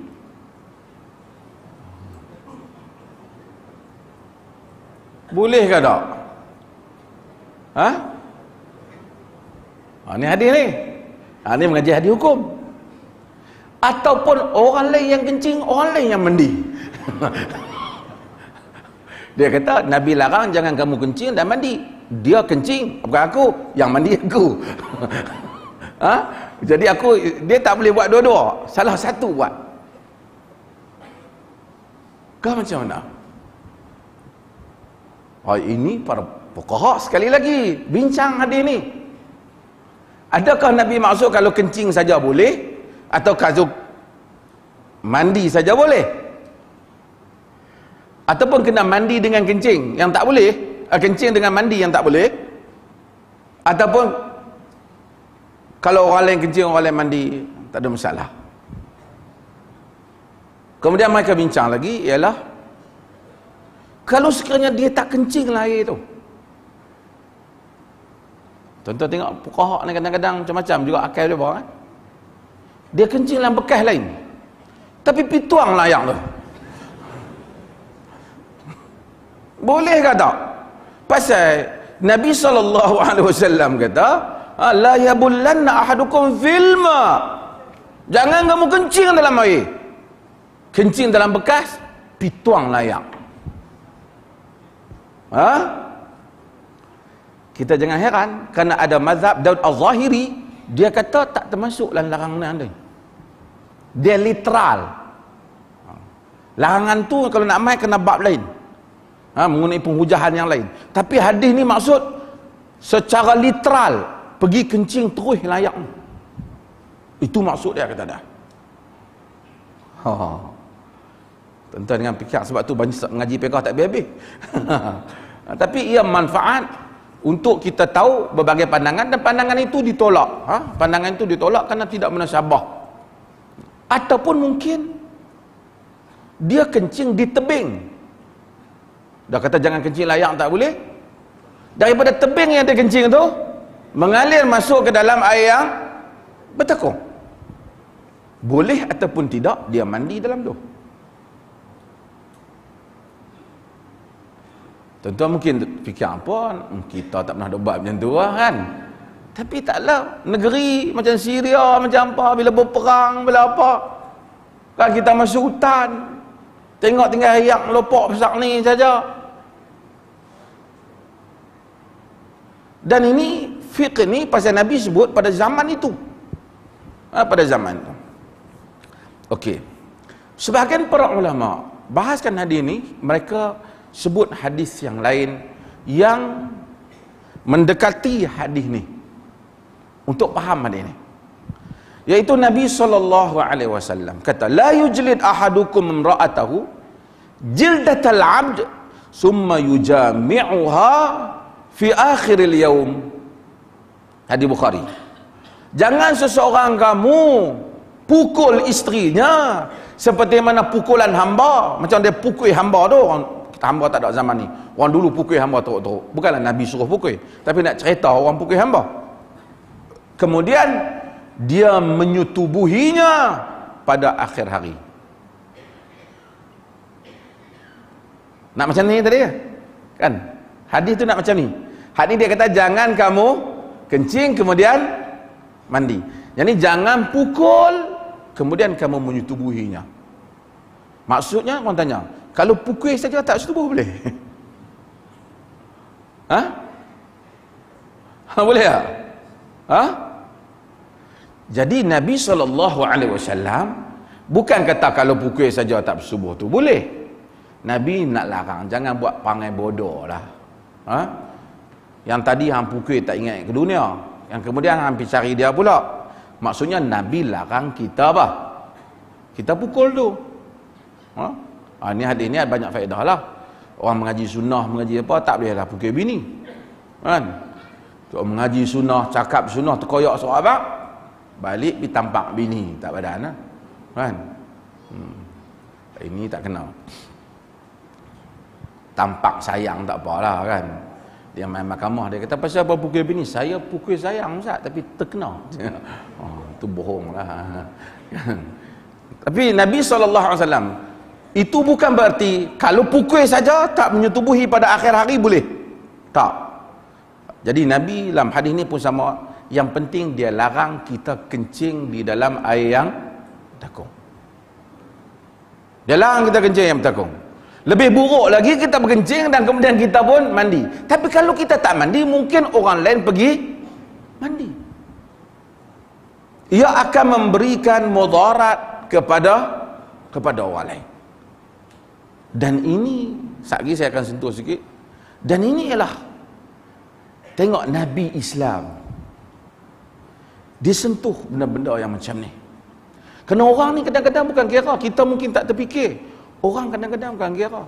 boleh ke tak? Ni hadis ni. Ni mengaji hadis hukum. Ataupun orang lain yang kencing, orang lain yang mandi. Dia kata Nabi larang jangan kamu kencing dan mandi. Dia kencing, bukan aku, yang mandi aku. Jadi dia tak boleh buat dua-dua, salah satu buat. Kau macam mana? Ini para fuqaha sekali lagi bincang hadis ni. Adakah Nabi maksud kalau kencing saja boleh, atau kalau mandi saja boleh, ataupun kena mandi dengan kencing yang tak boleh, kencing dengan mandi yang tak boleh, ataupun kalau orang lain kencing, orang lain mandi, tak ada masalah. Kemudian mereka bincang lagi ialah kalau sekiranya dia tak kencing lah air tu. Tuan-tuan tengok fuqaha ni kadang-kadang macam-macam juga akal dia kan. Dia kencing dalam bekas lain, tapi pituang layak tu, boleh ke tak? Pasal Nabi SAW kata la yabullanna ahadukum fil ma, jangan kamu kencing dalam air. Kencing dalam bekas, pituang layak. Kita jangan heran, kerana ada mazhab Daud Al-Zahiri, dia kata tak termasuk dalam larangan ni. Dia literal. Larangan tu kalau nak main kena bab lain, mengenai penghujahan yang lain. Tapi hadis ni maksud secara literal, pergi kencing terus layak. Itu maksud dia, kata dah. Tuan-tuan dengan fikir, sebab tu banyak mengaji fiqh tak habis-habis. Tapi ia manfaat untuk kita tahu berbagai pandangan, dan pandangan itu ditolak. Pandangan itu ditolak kerana tidak munasabah. Ataupun mungkin dia kencing di tebing. Dah kata jangan kencing layak, tak boleh. Daripada tebing yang dia kencing tu mengalir masuk ke dalam air yang bertekung, boleh ataupun tidak dia mandi dalam tu. Tuan-tuan mungkin fikir apa, kita tak pernah buat macam tu lah kan. Tapi taklah, negeri macam Syria, macam apa, bila berperang, bila apa, kan kita masuk hutan, tengok tinggal ayak melopok besar ni saja. Dan ini fiqh ni pasal Nabi sebut pada zaman itu. Pada zaman itu. Okey. Sebahagian para ulama bahaskan hadis ni, mereka sebut hadis yang lain yang mendekati hadis ni untuk faham hadis ni. Iaitu Nabi SAW kata, la yujlid ahadukum imra'atahu jildatal 'abd summa yujami'uha fi akhiril yaum. Hadis Bukhari. Jangan seseorang kamu pukul isterinya seperti mana pukulan hamba. Macam dia pukul hamba tu, hamba tak ada zaman ni. Orang dulu pukul hamba teruk-teruk. Bukanlah Nabi suruh pukul, tapi nak cerita orang pukul hamba. Kemudian dia menyetubuhinya pada akhir hari. Nak macam ni tadi kan? Hadis tu nak macam ni. Hadis dia kata jangan kamu kencing kemudian mandi. Jadi jangan pukul kemudian kamu menyetubuhinya. Maksudnya orang tanya, kalau pukul saja tak setubuh boleh? Boleh tak? Jadi Nabi SAW bukan kata kalau pukul saja tak bersubuh tu boleh. Nabi nak larang, jangan buat perangai bodoh lah. Yang tadi hang pukul tak ingat ke dunia, yang kemudian hang pergi cari dia pula. Maksudnya Nabi larang kita apa? Kita pukul tu. Ni hadis ni ada banyak faedah lah. Orang mengaji sunnah, mengaji apa, tak boleh lah pukul bini. Kan? Mengaji sunnah, cakap sunnah, terkoyak sahabat, balik pergi tampak bini tak badan lah. Kan? Ini tak kenal. Tampak sayang tak apalah kan. Dia main mahkamah, dia kata pasal apa pukul bini? Saya pukul sayang Ustaz tapi terkena. Itu bohong lah. Tapi Nabi SAW itu bukan berarti kalau pukul saja tak menyetubuhi pada akhir hari boleh. Tak. Jadi Nabi dalam hadis ni pun sama. Yang penting dia larang kita kencing di dalam air yang bertakung. Dia larang kita kencing yang bertakung. Lebih buruk lagi kita berkencing dan kemudian kita pun mandi. Tapi kalau kita tak mandi, mungkin orang lain pergi mandi. Ia akan memberikan mudarat kepada orang lain. Dan ini, sekejap lagi saya akan sentuh sikit. Dan ini ialah, tengok Nabi Islam dia sentuh benda-benda yang macam ni. Kerana orang ni kadang-kadang bukan kira, kita mungkin tak terfikir. Orang kadang-kadang bukan kira.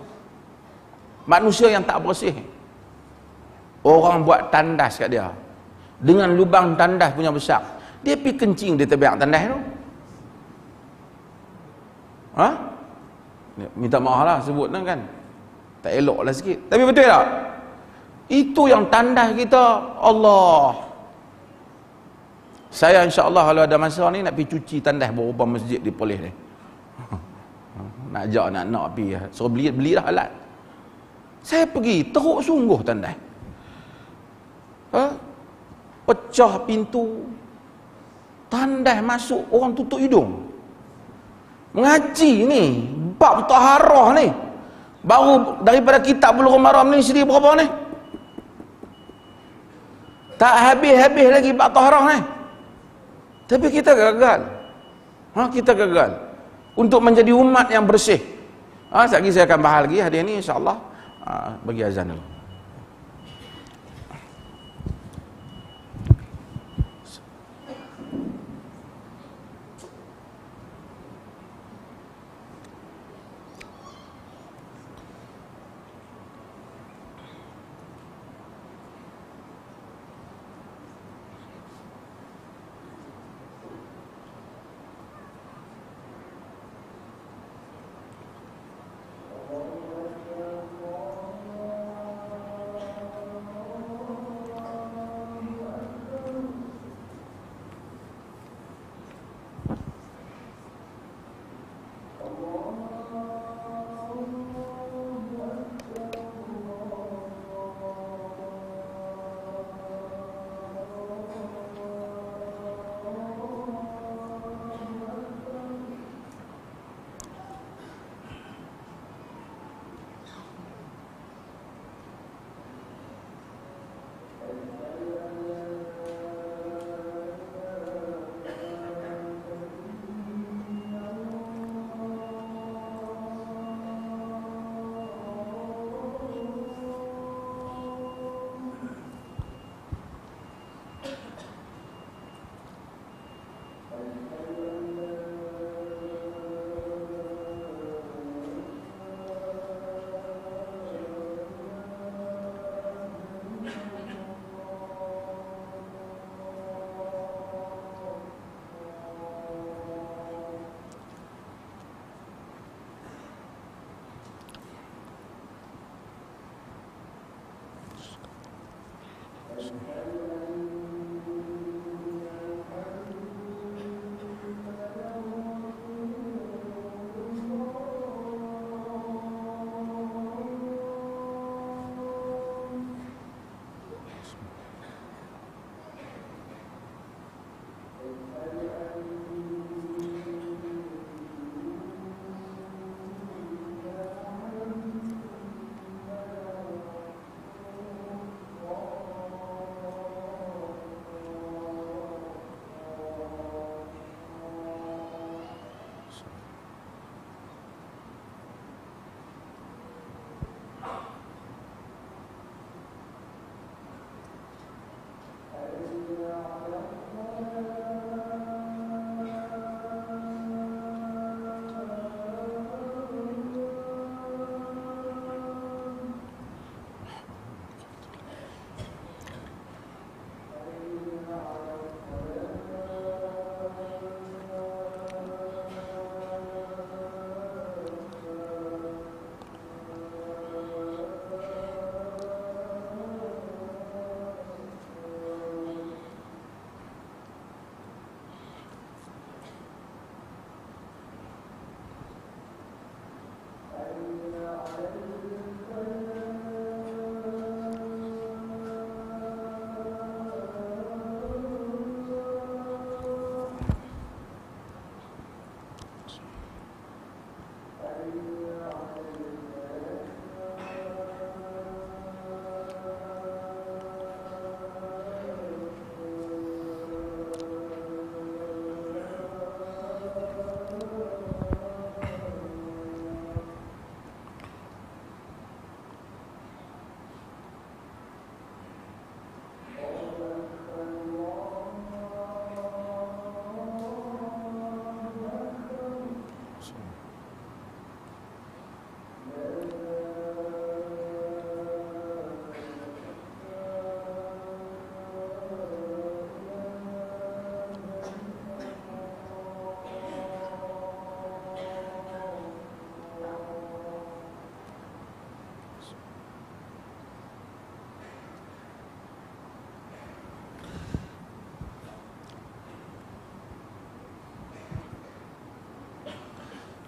Manusia yang tak bersih. Orang buat tandas kat dia. Dengan lubang tandas punya besar. Dia pergi kencing di tepi tandas tu. Minta maaf lah sebut kan. Tak elok lah sikit. Tapi betul tak? Itu yang tandas kita. Allah. Saya insya-Allah kalau ada masa ni nak pergi cuci tandas beberapa masjid di polis ni. Nak ajak nak pergi, suruh belilah alat. Saya pergi, teruk sungguh tandas. Pecah pintu. Tandas masuk, orang tutup hidung. Mengaji ni, bab taharah ni. Baru daripada kitab Bulughul Maram ni sendiri berapa ni? Tak habis-habis lagi bab taharah ni. Tapi kita gagal. Kita gagal untuk menjadi umat yang bersih. Sekejap lagi saya akan bahas lagi hadis ni insya-Allah. Bagi azan dulu.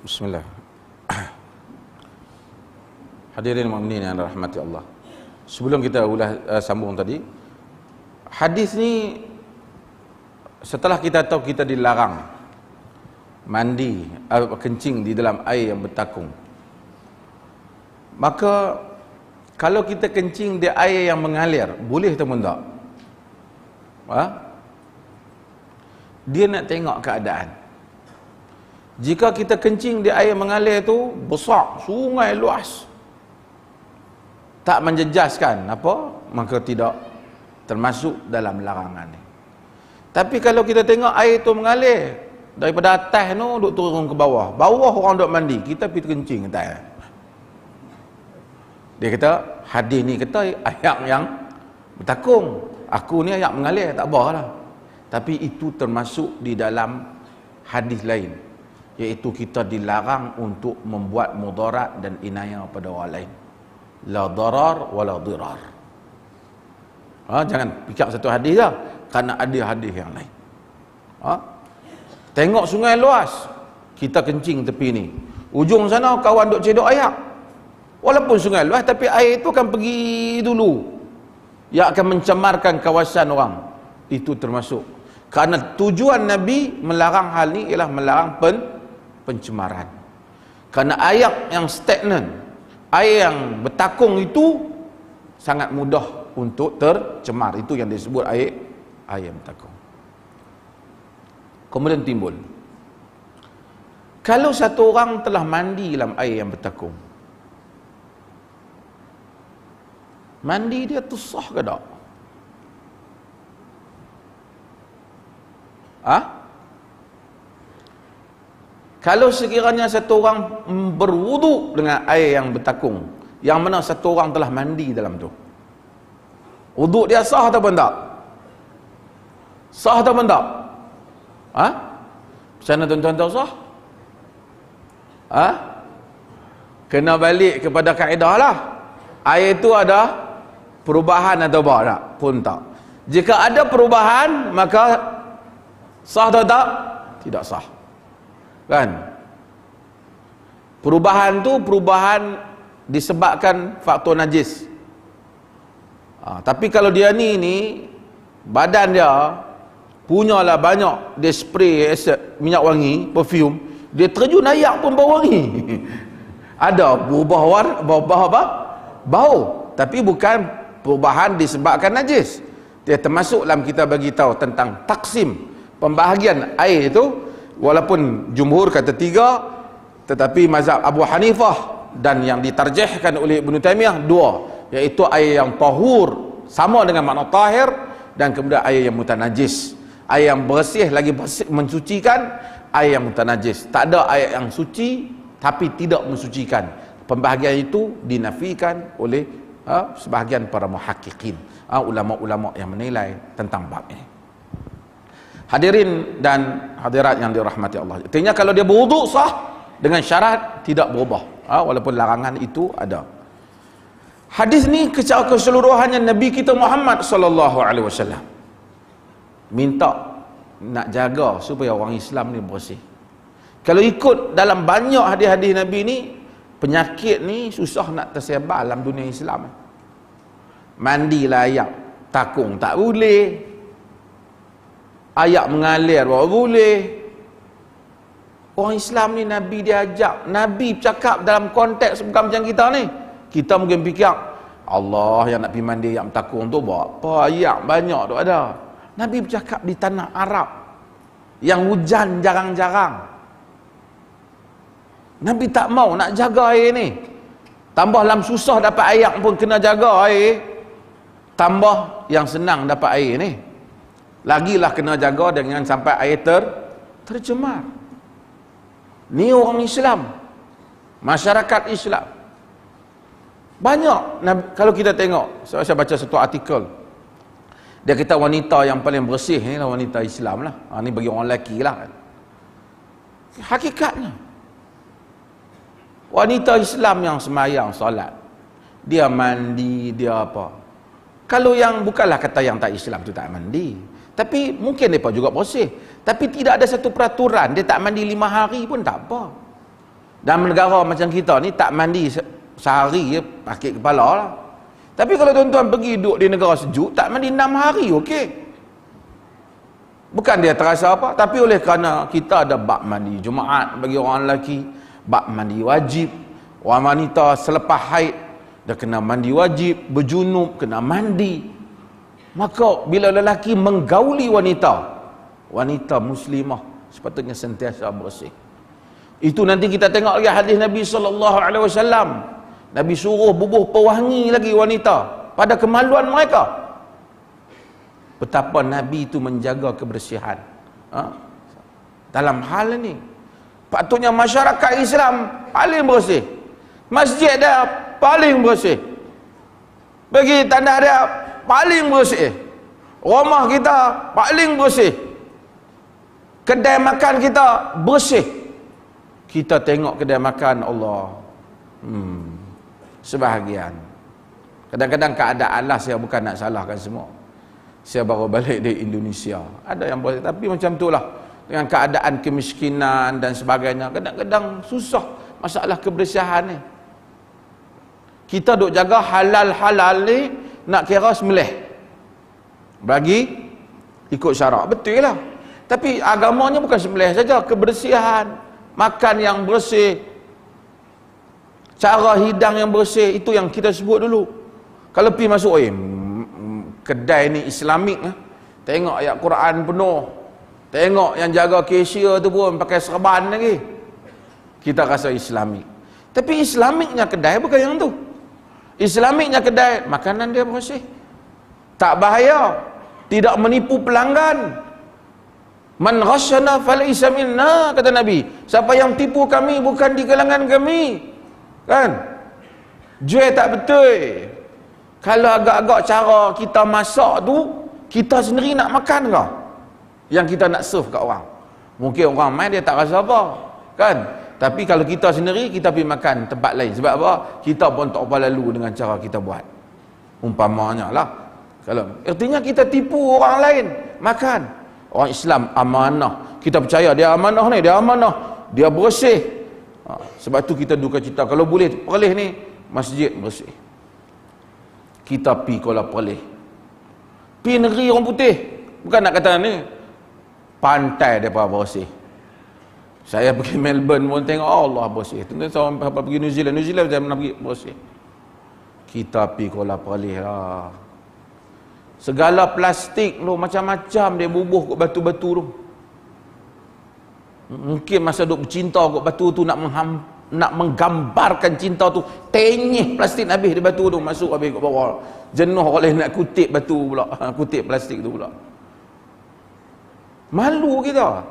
Bismillah. Hadirin mukminin yang dirahmati Allah. Sebelum kita sambung tadi, hadis ni setelah kita tahu kita dilarang mandi kencing di dalam air yang bertakung, maka kalau kita kencing di air yang mengalir, boleh atau tak? Dia nak tengok keadaan. Jika kita kencing di air mengalir tu besar, sungai luas, tak menjejaskan apa, maka tidak termasuk dalam larangan ni. Tapi kalau kita tengok air tu mengalir daripada atas tu duk turun ke bawah, bawah orang duk mandi, kita pergi kencing atas. Dia kata hadis ni kata ayat yang bertakung, aku ni ayat mengalir, tak apalah. Tapi itu termasuk di dalam hadis lain, iaitu kita dilarang untuk membuat mudarat dan inayah pada orang lain. La darar wa la dirar. Jangan fikir satu hadis dah, kerana ada hadis yang lain. Tengok sungai luas, kita kencing tepi ni, ujung sana kawan duk cedok air. Walaupun sungai luas, tapi air itu akan pergi dulu, yang akan mencemarkan kawasan orang. Itu termasuk, kerana tujuan Nabi melarang hal ni ialah melarang pencemaran. Kerana air yang stagnan, air yang bertakung itu sangat mudah untuk tercemar. Itu yang disebut air yang bertakung. Kemudian timbul, kalau satu orang telah mandi dalam air yang bertakung, mandi dia tu sah ke tak? Kalau sekiranya satu orang berwuduk dengan air yang bertakung, yang mana satu orang telah mandi dalam tu, wuduk dia sah atau tak? Sah atau tak? Macam mana tuan-tuan tahu sah? Kena balik kepada kaedah lah. Air itu ada perubahan atau tak? Pun tak. Jika ada perubahan, maka sah atau tak? Tidak sah. Kan? Perubahan tu perubahan disebabkan faktor najis. Tapi kalau dia ni badan dia punyalah banyak, dia spray minyak wangi, perfume, dia terjun ayak pun bau wangi. Ada berubah warna, berubah apa? Bau. Tapi bukan perubahan disebabkan najis. Dia termasuk dalam kita bagi tahu tentang taksim, pembahagian air itu, walaupun jumhur kata 3, tetapi mazhab Abu Hanifah dan yang ditarjihkan oleh Ibn Taymiyah 2, iaitu air yang tahur sama dengan makna tahir, dan kemudian air yang mutanajis. Air yang bersih lagi bersih, mensucikan, air yang mutanajis. Tak ada air yang suci tapi tidak mensucikan. Pembahagian itu dinafikan oleh sebahagian para muhakkikin, ulama-ulama yang menilai tentang bab ini. Hadirin dan hadirat yang dirahmati Allah, artinya kalau dia berwuduk sah dengan syarat tidak berubah, walaupun larangan itu ada. Hadis ni secara keseluruhannya Nabi kita Muhammad sallallahu alaihi wasallam minta nak jaga supaya orang Islam ni bersih. Kalau ikut dalam banyak hadis-hadis Nabi ni, penyakit ni susah nak tersebar dalam dunia Islam. Mandi layak, takung tak boleh, ayak mengalir baru boleh. Orang Islam ni Nabi dia ajak, Nabi bercakap dalam konteks bukan macam kita ni. Kita mungkin fikir Allah yang nak pergi mandi ayak takung tu buat apa, ayak banyak tu ada. Nabi bercakap di tanah Arab yang hujan jarang-jarang. Nabi tak mau nak jaga air ni. Tambah dalam susah dapat air pun kena jaga air, tambah yang senang dapat air ni, lagilah kena jaga dengan sampai air tercemar. Ni orang Islam, masyarakat Islam banyak. Kalau kita tengok, saya baca satu artikel, dia kata wanita yang paling bersih ni lah wanita Islam lah. Ni bagi orang lelaki lah kan. Hakikatnya wanita Islam yang semayang, solat, dia mandi, dia apa. Kalau yang bukanlah kata yang tak Islam tu tak mandi, tapi mungkin mereka juga bersih, tapi tidak ada satu peraturan dia tak mandi 5 hari pun tak apa. Dalam negara macam kita ni tak mandi sehari pakai kepala lah. Tapi kalau tuan-tuan pergi duduk di negara sejuk, tak mandi 6 hari okey. Bukan dia terasa apa, tapi oleh kerana kita ada bab mandi Jumaat bagi orang lelaki, bab mandi wajib, orang wanita selepas haid dia kena mandi wajib, berjunub kena mandi. Maka bila lelaki menggauli wanita muslimah sepatutnya sentiasa bersih. Itu nanti kita tengok lagi hadis Nabi SAW. Nabi suruh bubuh pewangi lagi wanita pada kemaluan mereka. Betapa Nabi itu menjaga kebersihan dalam hal ini. Patutnya masyarakat Islam paling bersih, masjid dia paling bersih, pergi tanah dia paling bersih, rumah kita paling bersih, kedai makan kita bersih. Kita tengok kedai makan Allah, sebahagian kadang-kadang keadaan lah, saya bukan nak salahkan semua, saya baru balik dari Indonesia, ada yang bersih, tapi macam itulah dengan keadaan kemiskinan dan sebagainya, kadang-kadang susah masalah kebersihan ni. Kita duk jaga halal-halal ni, nak kira sembelih bagi ikut syarak, betul lah. Tapi agamanya bukan sembelih saja, kebersihan, makan yang bersih, cara hidang yang bersih, itu yang kita sebut dulu. Kalau pergi masuk kedai ni Islamik, tengok ayat Quran penuh, tengok yang jaga cashier tu pun pakai serban lagi, kita rasa Islamik. Tapi Islamiknya kedai bukan yang tu. Islamiknya kedai, makanan dia bersih, tak bahaya, tidak menipu pelanggan. Man ghasyana falaysa minna, kata Nabi. Siapa yang tipu kami bukan di kalangan kami. Kan? Jual tak betul. Kalau agak-agak cara kita masak tu, kita sendiri nak makan ke? Yang kita nak serve kat orang. Mungkin orang main dia tak rasa apa, kan? Tapi kalau kita sendiri, kita pergi makan tempat lain. Sebab apa? Kita pun tak apa lalu dengan cara kita buat. Umpamanya lah, Kalau artinya kita tipu orang lain makan. Orang Islam amanah. Kita percaya dia amanah ni, dia amanah, dia bersih. Sebab tu kita duka cita kalau boleh Perlis ni masjid bersih. Kita pi Kuala Perlis. Pi negeri orang putih. Bukan nak kata ni pantai depa bersih. Saya pergi Melbourne pun tengok Allah bersih. Tentu saya pergi New Zealand saya pernah pergi bersih. Kita pi Kuala Perlis lah. Segala plastik tu macam-macam dia bubuh kat batu-batu tu. Mungkin masa duk bercinta kat batu tu nak menggambarkan cinta tu, tenyih plastik habis di batu tu, masuk habis kat bawah. Jenuh oleh nak kutip batu pula, kutip plastik tu pula. Malu kita.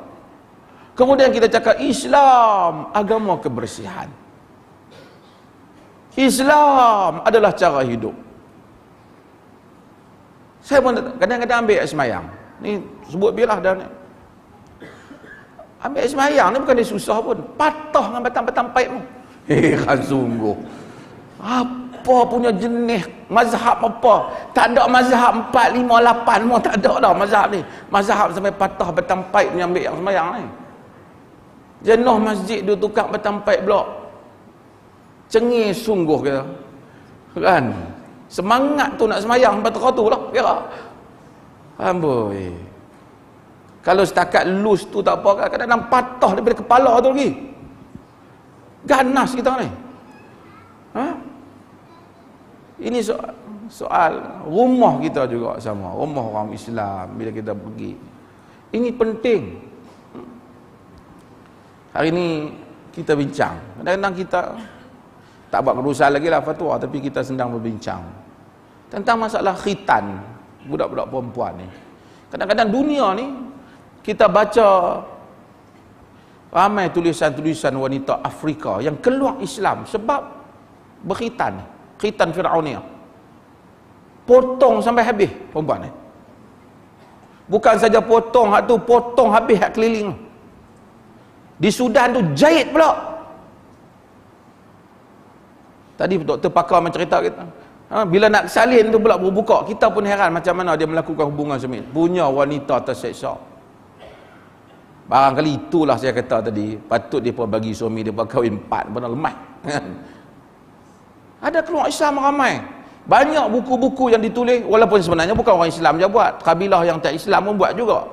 Kemudian kita cakap Islam agama kebersihan. Islam adalah cara hidup. Saya pun kadang-kadang ambil semayang. Ni sebut biarlah dah ni. Ambil semayang ni bukan dia susah pun. Patah dengan batang-batang paip tu. Kan sungguh. Apa punya jenis mazhab apa? Tak ada mazhab 4, 5, 8 semua tak ada dah mazhab ni. Mazhab sampai patah batang paip ni ambil yang semayang ni. Jenuh masjid dia tukar batang paip blok. Cengih sungguh kita. Kan? Semangat tu nak semayang batang tu lah. Kira. Amboi. Kalau setakat lus tu tak apa, kadang-kadang patah daripada kepala tu lagi. Ganas kita ni. Ha? Ini soal rumah kita juga sama. Rumah orang Islam bila kita pergi. Ini penting. Hari ni kita bincang. Kadang-kadang kita tak buat kerusakan lagi lah fatwa, tapi kita sedang berbincang tentang masalah khitan budak-budak perempuan ni. Kadang-kadang dunia ni kita baca ramai tulisan-tulisan wanita Afrika yang keluar Islam sebab berkhitan. Khitan Fir'aunia. Potong sampai habis perempuan ni. Bukan saja potong hak tu, potong habis hak keliling. Di Sudan tu jahit pula. Tadi doktor pakar mencerita kita. Bila nak salin tu pula berbuka, kita pun heran macam mana dia melakukan hubungan semit. Punya wanita terseksa. Barangkali itulah saya kata tadi, patut dia pun bagi suami dia kahwin 4, benar lemah. Ada keluar Islam ramai. Banyak buku-buku yang ditulis, walaupun sebenarnya bukan orang Islam je buat. Kabilah yang tak Islam pun buat juga.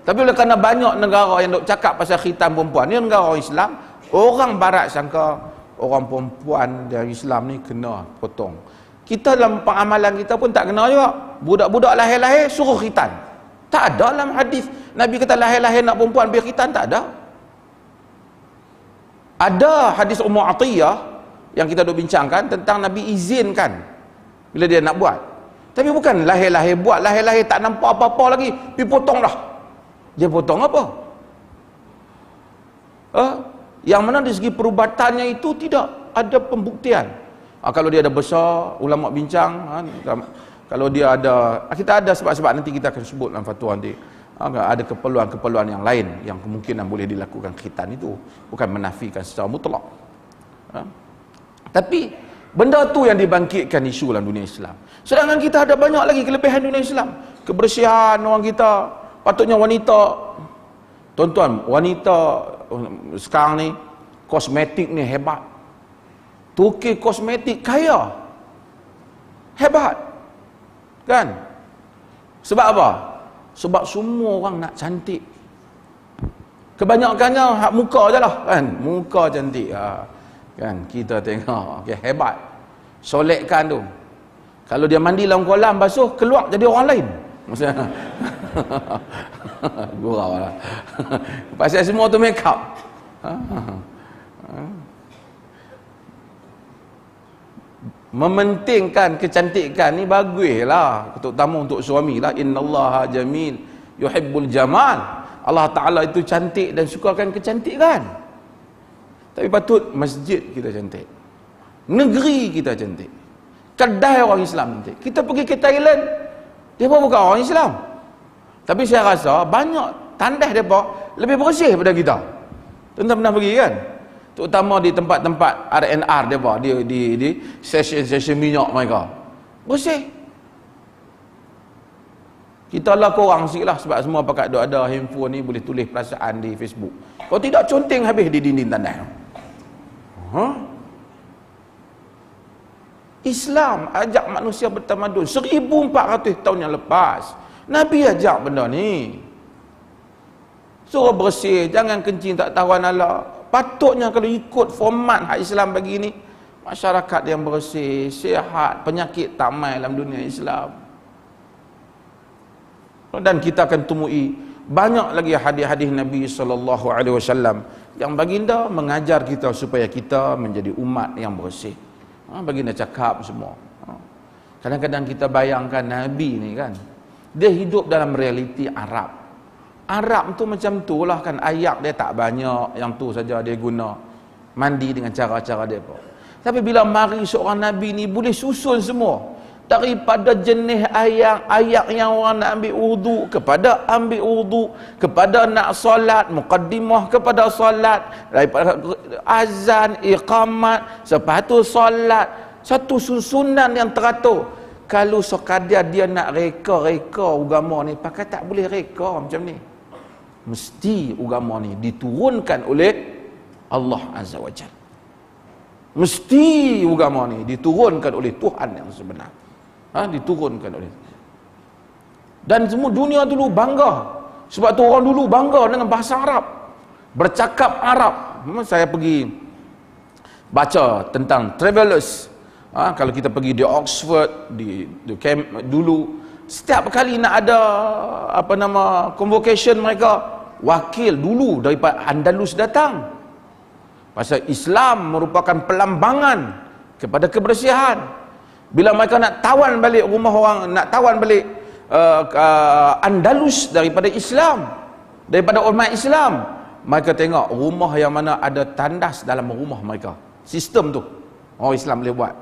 Tapi oleh kerana banyak negara yang duk cakap pasal khitan perempuan, ni negara orang Islam, orang barat sangka orang perempuan dari Islam ni kena potong. Kita dalam pengamalan kita pun tak kena juga. Budak-budak lahir-lahir suruh khitan. Tak ada dalam hadis Nabi kata lahir-lahir nak perempuan biar khitan, tak ada. Ada hadis Ummu Atiyah yang kita duk bincangkan tentang Nabi izinkan bila dia nak buat. Tapi bukan lahir-lahir buat, lahir-lahir tak nampak apa-apa lagi, pergi potong dah. Dia potong apa? Yang mana dari segi perubatannya itu tidak ada pembuktian. Kalau dia ada besar, ulama bincang, kalau dia ada, kita ada sebab-sebab nanti kita akan sebut dalam fatwa nanti. Ada keperluan-keperluan yang lain yang kemungkinan boleh dilakukan khitan itu, bukan menafikan secara mutlak. Tapi benda tu yang dibangkitkan isu dalam dunia Islam. Sedangkan kita ada banyak lagi kelebihan dunia Islam. Kebersihan orang kita, patutnya wanita, tuan-tuan, wanita sekarang ni kosmetik ni hebat. Tukir kosmetik kaya. Hebat. Kan? Sebab apa? Sebab semua orang nak cantik. Kebanyakannya hak muka je lah, kan? Muka cantik. Kan? Kita tengok, okay, hebat. Solekkan tu. Kalau dia mandi dalam kolam basuh, keluar jadi orang lain. Maksudnya gurau lah. Pasal semua tu make up. Mementingkan kecantikan ni baguslah, terutama untuk suami lah. Innallaha jamil yuhibbul jamal. Allah Ta'ala itu cantik dan sukakan kecantikan. Tapi patut masjid kita cantik, negeri kita cantik, kedai orang Islam cantik. Kita pergi ke Thailand, dia pun bukan orang Islam, tapi saya rasa banyak tandas mereka lebih bersih daripada kita. Tuan-tuan pernah pergi kan? Terutama di tempat-tempat R&R mereka, di session minyak mereka. Bersih. Kita lah korang sikit lah, sebab semua pakat ada handphone ni, boleh tulis perasaan di Facebook. Kalau tidak, conteng habis di dinding tandas. Islam ajak manusia bertamadun 1400 tahun yang lepas. Nabi ajak benda ni. Suruh bersih, jangan kencing tak tahuan Allah. Patutnya kalau ikut format hak Islam bagi ni, masyarakat yang bersih, sihat, penyakit tak mai dalam dunia Islam. Dan kita akan temui banyak lagi hadis-hadis Nabi SAW yang baginda mengajar kita supaya kita menjadi umat yang bersih. Baginda cakap semua. Kadang-kadang kita bayangkan Nabi ni kan, dia hidup dalam realiti Arab. Arab tu macam tu lah kan, ayat dia tak banyak, yang tu saja dia guna, mandi dengan cara-cara dia pun. Tapi bila mari seorang Nabi ni boleh susun semua, daripada jenis ayat yang orang nak ambil wudu, kepada ambil wudu, kepada nak solat, muqaddimah kepada solat, daripada azan, iqamat, lepas tu solat, satu susunan yang teratur. Kalau sekadar dia nak reka-reka agama ni, pakai tak boleh reka macam ni. Mesti agama ni diturunkan oleh Allah Azza wa Jalla. Mesti agama ni diturunkan oleh Tuhan yang sebenar. Diturunkan oleh. Dan semua dunia dulu bangga. Sebab tu orang dulu bangga dengan bahasa Arab, bercakap Arab. Saya pergi baca tentang travelers. Kalau kita pergi di Oxford, di camp dulu, setiap kali nak ada convocation mereka, wakil dulu daripada Andalus datang. Pasal Islam merupakan pelambangan kepada kebersihan. Bila mereka nak tawan balik rumah orang, nak tawan balik Andalus daripada Islam, daripada umat Islam, mereka tengok rumah yang mana ada tandas dalam rumah mereka. Sistem tu orang Islam boleh buat.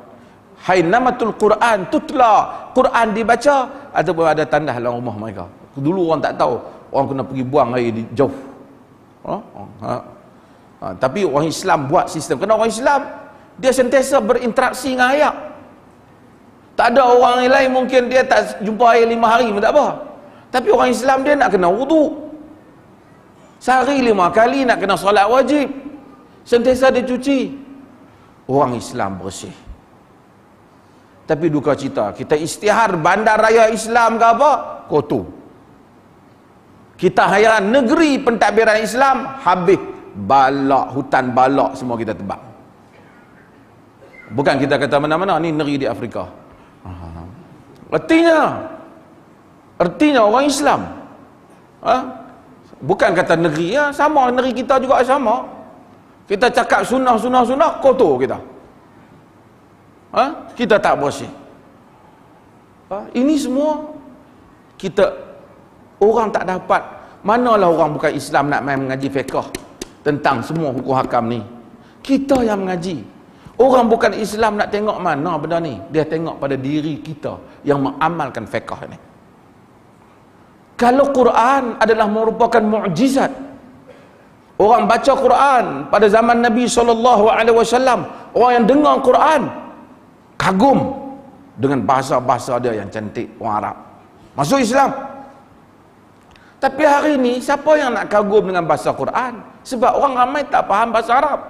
Hainamatul Quran tutla, Quran dibaca ataupun ada tandas dalam rumah mereka. Dulu orang tak tahu, orang kena pergi buang air di jauh. Tapi orang Islam buat sistem. Kerana orang Islam dia sentiasa berinteraksi dengan ayat. Tak ada orang lain mungkin dia tak jumpa air 5 hari pun tak apa. Tapi orang Islam dia nak kena wudu sehari 5 kali, nak kena solat wajib, sentiasa dia cuci. Orang Islam bersih. Tapi duka cita, kita isytihar bandar raya Islam ke apa, kotor. Kita hairan negeri pentadbiran Islam, habis balak, hutan balak semua kita tebak. Bukan kita kata mana-mana, ni negeri di Afrika. Artinya orang Islam, bukan kata negeri, sama negeri kita juga sama. Kita cakap sunnah, kotor kita. Kita tak bersih. Ini semua kita, orang tak dapat. Manalah orang bukan Islam nak main mengaji fiqh tentang semua hukum hakam ni. Kita yang mengaji. Orang bukan Islam nak tengok mana benda ni, dia tengok pada diri kita yang mengamalkan fiqh ni. Kalau Quran adalah merupakan mukjizat, orang baca Quran pada zaman Nabi SAW, orang yang dengar Quran kagum dengan bahasa-bahasa dia yang cantik, orang Arab, masuk Islam. Tapi hari ni siapa yang nak kagum dengan bahasa Quran? Sebab orang ramai tak faham bahasa Arab.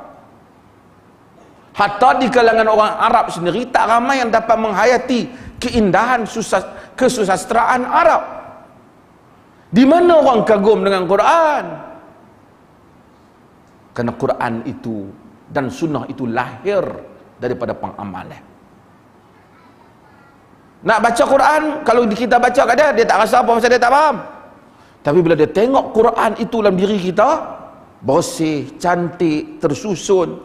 Hatta di kalangan orang Arab sendiri tak ramai yang dapat menghayati keindahan kesusastraan Arab. Di mana orang kagum dengan Quran? Kerana Quran itu dan sunnah itu lahir daripada pengamalan. Nak baca Quran, kalau kita baca kat dia tak rasa apa pasal dia tak faham. Tapi bila dia tengok Quran itu dalam diri kita, bersih, cantik, tersusun,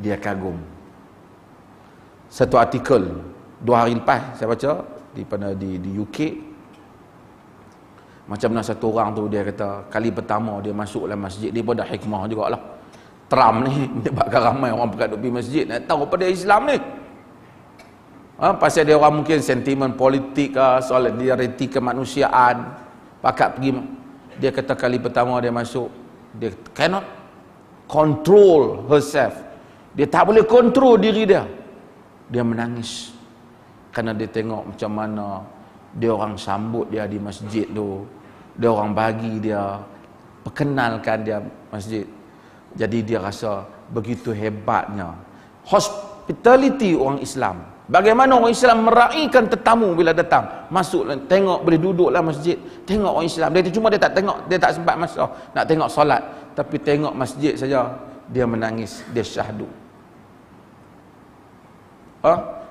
dia kagum. Satu artikel 2 hari lepas saya baca di UK, macam mana satu orang tu dia kata kali pertama dia masuk dalam masjid, dia pun dah hikmah jugalah. Trump ni menyebabkan ramai orang pergi pergi masjid nak tahu apa dia Islam ni. Pasal dia orang mungkin sentimen politik ke, solidariti kemanusiaan, pakat pergi. Dia kata kali pertama dia masuk, dia cannot control herself. Dia tak boleh kontrol diri dia. Dia menangis kerana dia tengok macam mana dia orang sambut dia di masjid tu, dia orang bagi dia, perkenalkan dia masjid. Jadi dia rasa begitu hebatnya hospitality orang Islam. Bagaimana orang Islam meraihkan tetamu bila datang, masuk tengok, boleh duduklah masjid, tengok orang Islam. Dia cuma dia tak tengok, dia tak sempat masuk nak tengok solat, tapi tengok masjid saja dia menangis, dia syahdu.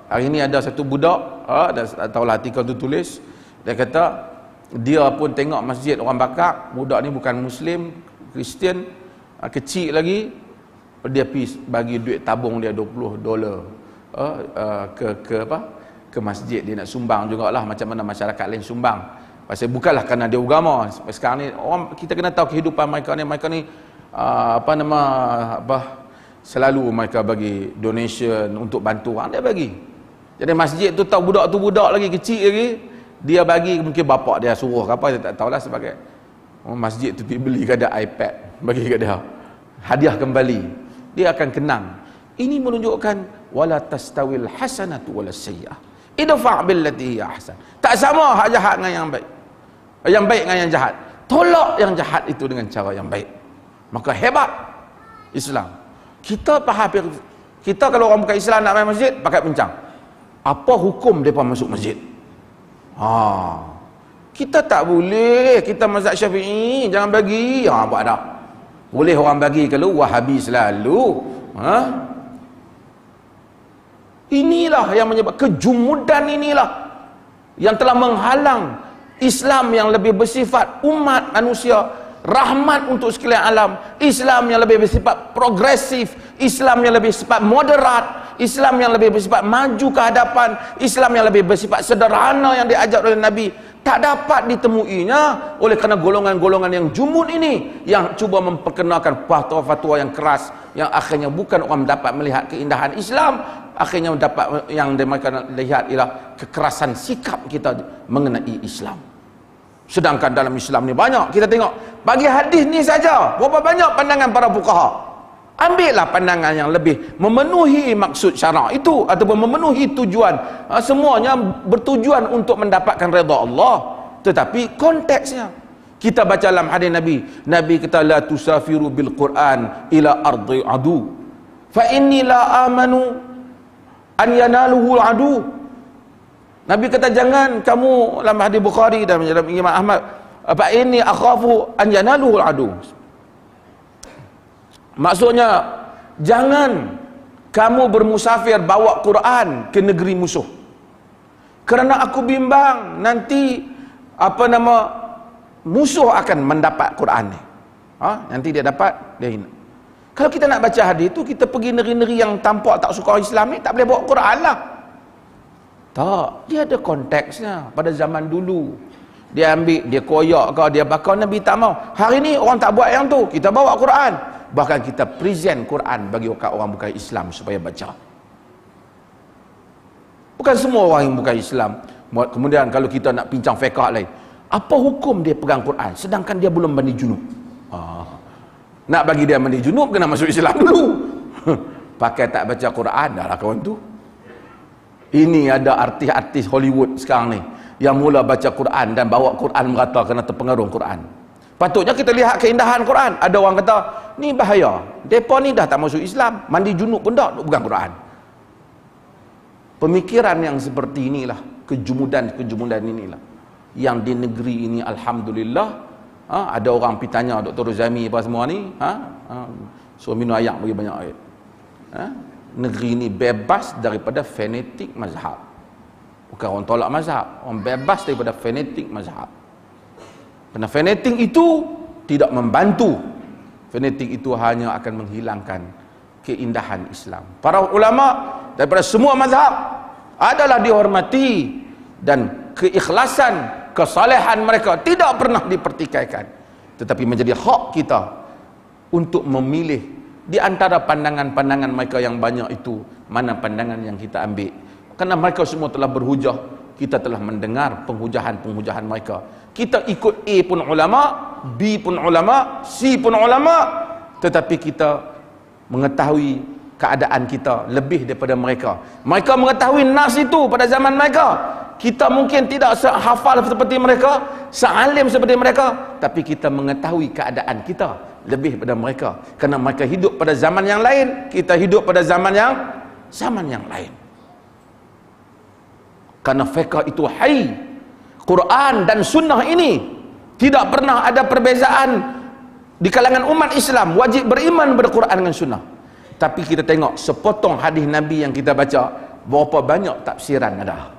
Hari ini ada satu budak, tak tahulah artikel tu tulis, dia kata dia pun tengok masjid orang bakar. Budak ni bukan Muslim, Kristian, kecil lagi, dia pergi bagi duit tabung dia $20 ke masjid. Dia nak sumbang jugalah macam mana masyarakat lain sumbang. Pasal bukanlah kerana dia agama. Sekarang ni orang, kita kena tahu kehidupan mereka ni selalu mereka bagi donation untuk bantu orang, dia bagi. Jadi masjid tu tahu budak lagi kecil lagi, dia bagi, mungkin bapak dia suruh ke apa, dia tak tahulah, sebagai masjid tu beli ke dia iPad, bagi ke dia hadiah kembali, dia akan kenang. Ini menunjukkan wala tastawil hasanatu wala sayyi'ah, idfa' billati hiya ahsan. Tak sama hak jahat dengan yang baik, yang baik dengan yang jahat. Tolak yang jahat itu dengan cara yang baik. Maka hebat Islam. Kita faham, kita kalau orang bukan Islam nak main masjid, pakai pincang. Apa hukum mereka masuk masjid? Kita tak boleh. Kita mazhab Syafi'i, jangan bagi. Buat dah. Boleh orang bagi kalau Wahabi selalu. Inilah yang menyebabkan kejumudan, inilah yang telah menghalang Islam yang lebih bersifat umat manusia, rahmat untuk sekalian alam, Islam yang lebih bersifat progresif, Islam yang lebih bersifat moderat, Islam yang lebih bersifat maju ke hadapan, Islam yang lebih bersifat sederhana yang diajar oleh Nabi. Tak dapat ditemuinya oleh kerana golongan-golongan yang jumud ini, yang cuba memperkenalkan fatwa-fatwa yang keras, yang akhirnya bukan orang dapat melihat keindahan Islam, akhirnya dapat yang mereka lihat ialah kekerasan sikap kita mengenai Islam. Sedangkan dalam Islam ni banyak, kita tengok bagi hadis ni saja berapa banyak pandangan para fuqaha. Ambillah pandangan yang lebih memenuhi maksud syarak itu ataupun memenuhi tujuan. Semuanya bertujuan untuk mendapatkan redha Allah, tetapi konteksnya. Kita baca dalam hadis Nabi, Nabi kata la tusafiru bil Quran ila ardi adu fa inni la amanu an yanaluhu adu. Nabi kata jangan kamu, dalam hadis Bukhari dan dalam Imam Ahmad, fa inni akhafu an yanaluhu adu. Maksudnya jangan kamu bermusafir bawa Quran ke negeri musuh, kerana aku bimbang nanti musuh akan mendapat Quran ni. Nanti dia dapat, dia hina. Kalau kita nak baca hadis tu, kita pergi negeri-negeri yang tampak tak suka Islam ni, tak boleh bawa Quran lah. Tak, dia ada konteksnya. Pada zaman dulu dia ambil, dia koyak ke, dia bakar, Nabi tak mau. Hari ni orang tak buat yang tu, kita bawa Quran. Bahkan kita present Quran bagi orang bukan Islam supaya baca. Bukan semua orang yang bukan Islam. Kemudian kalau kita nak pincang fiqh lain, apa hukum dia pegang Quran sedangkan dia belum mandi junub? Nak bagi dia mandi junub, kena masuk Islam dulu. Pakai tak baca Quran, dah lah kawan tu. Ini ada artis-artis Hollywood sekarang ni yang mula baca Quran dan bawa Quran merata kerana terpengaruh Quran. Patutnya kita lihat keindahan Quran. Ada orang kata, ni bahaya, mereka ni dah tak masuk Islam, mandi junub pun dah pegang Quran. Pemikiran yang seperti inilah, kejumudan inilah yang di negeri ini alhamdulillah. Ada orang pergi tanya Dr. Rozami apa semua ni, so minum ayak bagi banyak air. Negeri ini bebas daripada fanatik mazhab. Bukan orang tolak mazhab, orang bebas daripada fanatik mazhab. Kerana fanatik itu tidak membantu. Fanatik itu hanya akan menghilangkan keindahan Islam. Para ulama daripada semua mazhab adalah dihormati, dan keikhlasan, kesalehan mereka tidak pernah dipertikaikan. Tetapi menjadi hak kita untuk memilih di antara pandangan-pandangan mereka yang banyak itu, mana pandangan yang kita ambil. Kerana mereka semua telah berhujah, kita telah mendengar penghujahan-penghujahan mereka. Kita ikut A pun ulama, B pun ulama, C pun ulama, tetapi kita mengetahui keadaan kita lebih daripada mereka. Mereka mengetahui nas itu pada zaman mereka, Kita mungkin tidak sehafal seperti mereka, sealim seperti mereka, tapi kita mengetahui keadaan kita lebih pada mereka. Kerana mereka hidup pada zaman yang lain, kita hidup pada zaman yang lain. Kerana fiqh itu hai. Quran dan sunnah ini tidak pernah ada perbezaan di kalangan umat Islam. Wajib beriman pada Quran dan sunnah. Tapi kita tengok sepotong hadis Nabi yang kita baca, berapa banyak tafsiran ada.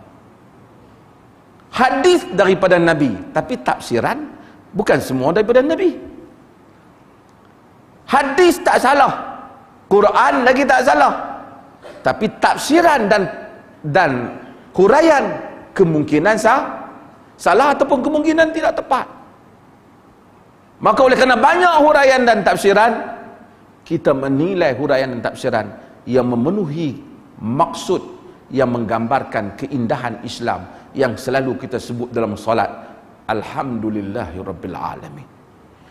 Hadis daripada Nabi, tapi tafsiran bukan semua daripada Nabi. Hadis tak salah, Quran lagi tak salah, tapi tafsiran dan huraian kemungkinan salah ataupun kemungkinan tidak tepat. Maka oleh kerana banyak huraian dan tafsiran, kita menilai huraian dan tafsiran yang memenuhi maksud yang menggambarkan keindahan Islam yang selalu kita sebut dalam solat, Alhamdulillahirabbil alamin.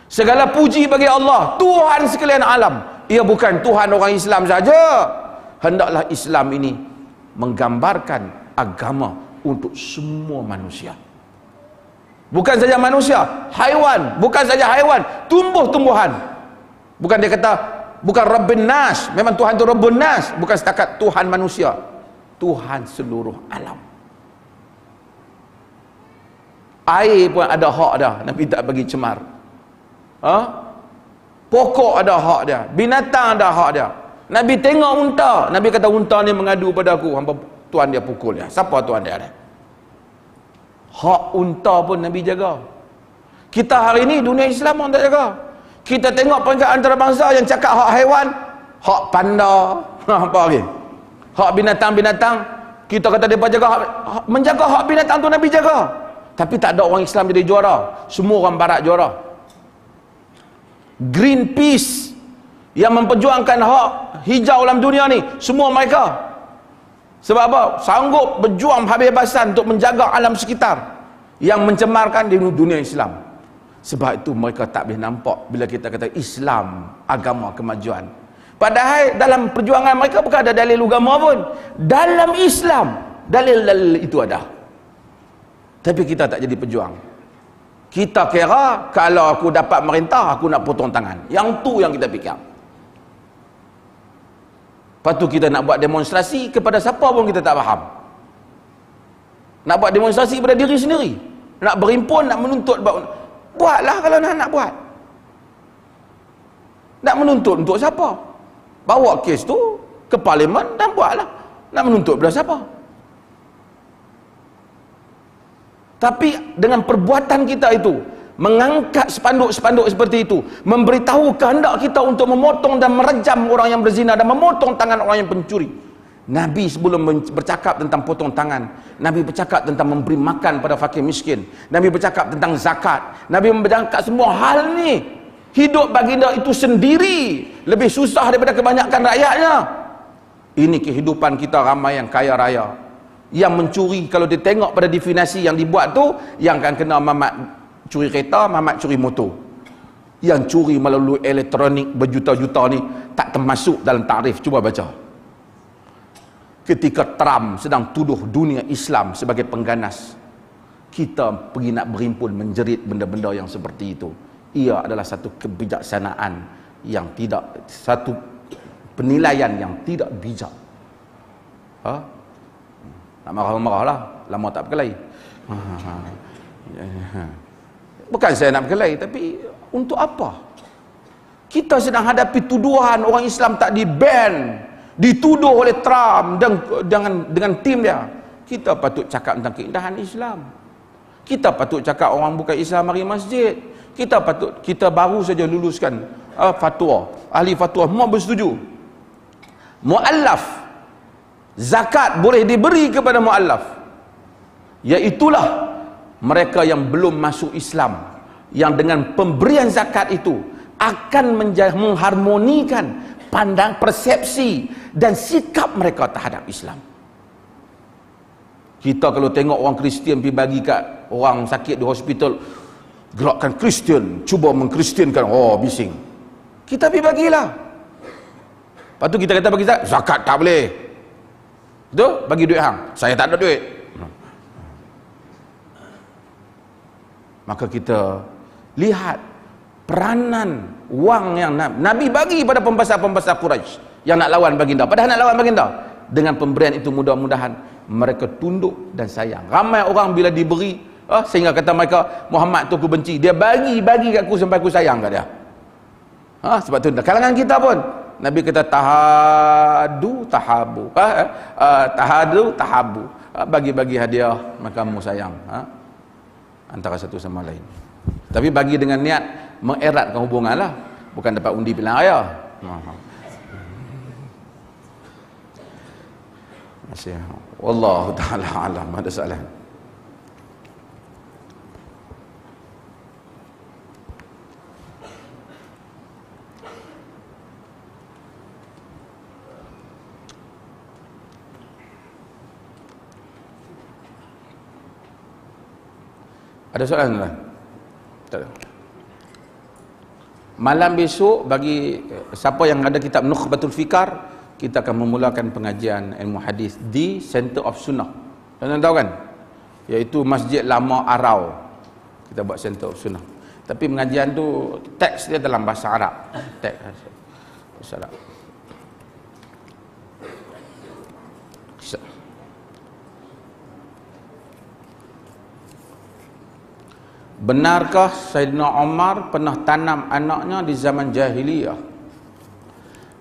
Segala puji bagi Allah, Tuhan sekalian alam. Ia bukan Tuhan orang Islam saja. Hendaklah Islam ini menggambarkan agama untuk semua manusia. Bukan saja manusia, haiwan, bukan saja haiwan, tumbuh-tumbuhan. Bukan dia kata bukan Rabbun Nas, memang Tuhan itu Rabbun Nas, bukan setakat Tuhan manusia, Tuhan seluruh alam. Air pun ada hak dah, Nabi tak bagi cemar. Pokok ada hak dia, binatang ada hak dia. Nabi tengok unta, Nabi kata unta ni mengadu pada aku, hampa tuan dia pukul dia. Siapa tuan dia ni? Hak unta pun Nabi jaga. Kita hari ni dunia Islam orang tak jaga. Kita tengok peringkat antarabangsa yang cakap hak haiwan, hak panda, apa lagi? Hak binatang-binatang, kita kata mereka jaga menjaga hak binatang tu Nabi jaga. Tapi tak ada orang Islam jadi juara, semua orang barat juara. Greenpeace yang memperjuangkan hak hijau dalam dunia ni, semua mereka. Sebab apa? Sanggup berjuang habis-habisan untuk menjaga alam sekitar yang mencemarkan di dunia Islam. Sebab itu mereka tak boleh nampak bila kita kata Islam agama kemajuan. Padahal dalam perjuangan mereka bukan ada dalil agama pun. Dalam Islam dalil-dalil itu ada. Tapi kita tak jadi pejuang. Kita kira kalau aku dapat merintah, aku nak potong tangan. Yang tu yang kita fikir. Lepas tu kita nak buat demonstrasi kepada siapa pun kita tak faham. Nak buat demonstrasi kepada diri sendiri. Nak berhimpun, nak menuntut. Buatlah kalau nak buat. Nak menuntut untuk siapa? Bawa kes tu ke parlimen dan buatlah. Nak menuntut pada siapa? Tapi dengan perbuatan kita itu, mengangkat spanduk-spanduk seperti itu, memberitahu kehendak kita untuk memotong dan merejam orang yang berzina dan memotong tangan orang yang pencuri. Nabi sebelum bercakap tentang potong tangan, Nabi bercakap tentang memberi makan pada fakir miskin, Nabi bercakap tentang zakat, Nabi bercakap semua hal ni. Hidup baginda itu sendiri lebih susah daripada kebanyakan rakyatnya. Ini kehidupan kita ramai yang kaya raya, yang mencuri. Kalau dia tengok pada definisi yang dibuat tu, yang akan kena Mamat curi kereta, Mamat curi motor. Yang curi melalui elektronik berjuta-juta ni tak termasuk dalam tarif. Cuba baca. Ketika Trump sedang tuduh dunia Islam sebagai pengganas, kita pergi nak berhimpun menjerit benda-benda yang seperti itu. Ia adalah satu kebijaksanaan yang tidak, satu penilaian yang tidak bijak. Nak marah-marahlah, lama tak berkelahi. Bukan saya nak berkelahi, tapi untuk apa? Kita sedang hadapi tuduhan orang Islam tak di-ban, dituduh oleh Trump dengan tim dia. Kita patut cakap tentang keindahan Islam. Kita patut cakap orang bukan Islam mari masjid. Kita baru saja luluskan fatwa, ahli fatwa semua bersetuju. Muallaf zakat boleh diberi kepada muallaf, iaitulah mereka yang belum masuk Islam, yang dengan pemberian zakat itu akan mengharmonikan pandang, persepsi dan sikap mereka terhadap Islam. Kita kalau tengok orang Kristian pergi bagi kat orang sakit di hospital, gerakkan Kristian, cuba mengkristiankan, oh bising. Kita pergi bagilah. Lepas tu kita kata bagi zakat tak boleh. Betul? Bagi duit hang. Saya tak ada duit. Maka kita lihat peranan wang yang Nabi bagi pada pembesar-pembesar Quraisy yang nak lawan baginda. Padahal nak lawan baginda, dengan pemberian itu mudah-mudahan mereka tunduk dan sayang. Ramai orang bila diberi, sehingga kata mereka, Muhammad tu aku benci, dia bagi kat aku sampai aku sayang kat dia. Sebab tu kalangan kita pun Nabi kata tahadu tahabu, tahadu tahabu, bagi-bagi hadiah maka kamu sayang antara satu sama lain. Tapi bagi dengan niat mengeratkan hubungan lah, bukan dapat undi pilihan raya. Masih. Wallahu taala alam. Ada soalan? Ada soalan tak? Tak ada. Malam besok bagi siapa yang ada kitab Nukhbatul Fikar, kita akan memulakan pengajian ilmu hadis di Center of Sunnah. Tuan-tuan tahu kan? Iaitu Masjid Lama Arau. Kita buat Center of Sunnah. Tapi pengajian tu teks dia dalam bahasa Arab. Teks bahasa Arab. Benarkah Sayyidina Umar pernah tanam anaknya di zaman jahiliyah?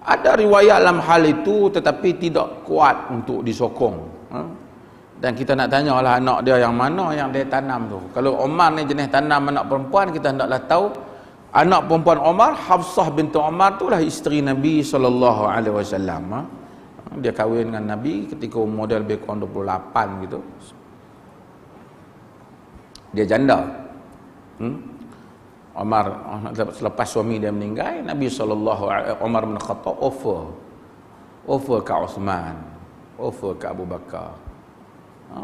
Ada riwayat dalam hal itu, tetapi tidak kuat untuk disokong. Dan kita nak tanyalah anak dia yang mana yang dia tanam tu. Kalau Umar ni jenis tanam anak perempuan, kita hendaklah tahu anak perempuan Umar, Hafsah binti Umar tu lah isteri Nabi SAW. Dia kahwin dengan Nabi ketika umur dia lebih kurang 28 gitu. Dia janda. Umar selepas suami dia meninggal, Nabi Umar bin Khattab offer ke Uthman, offer ke Abu Bakar,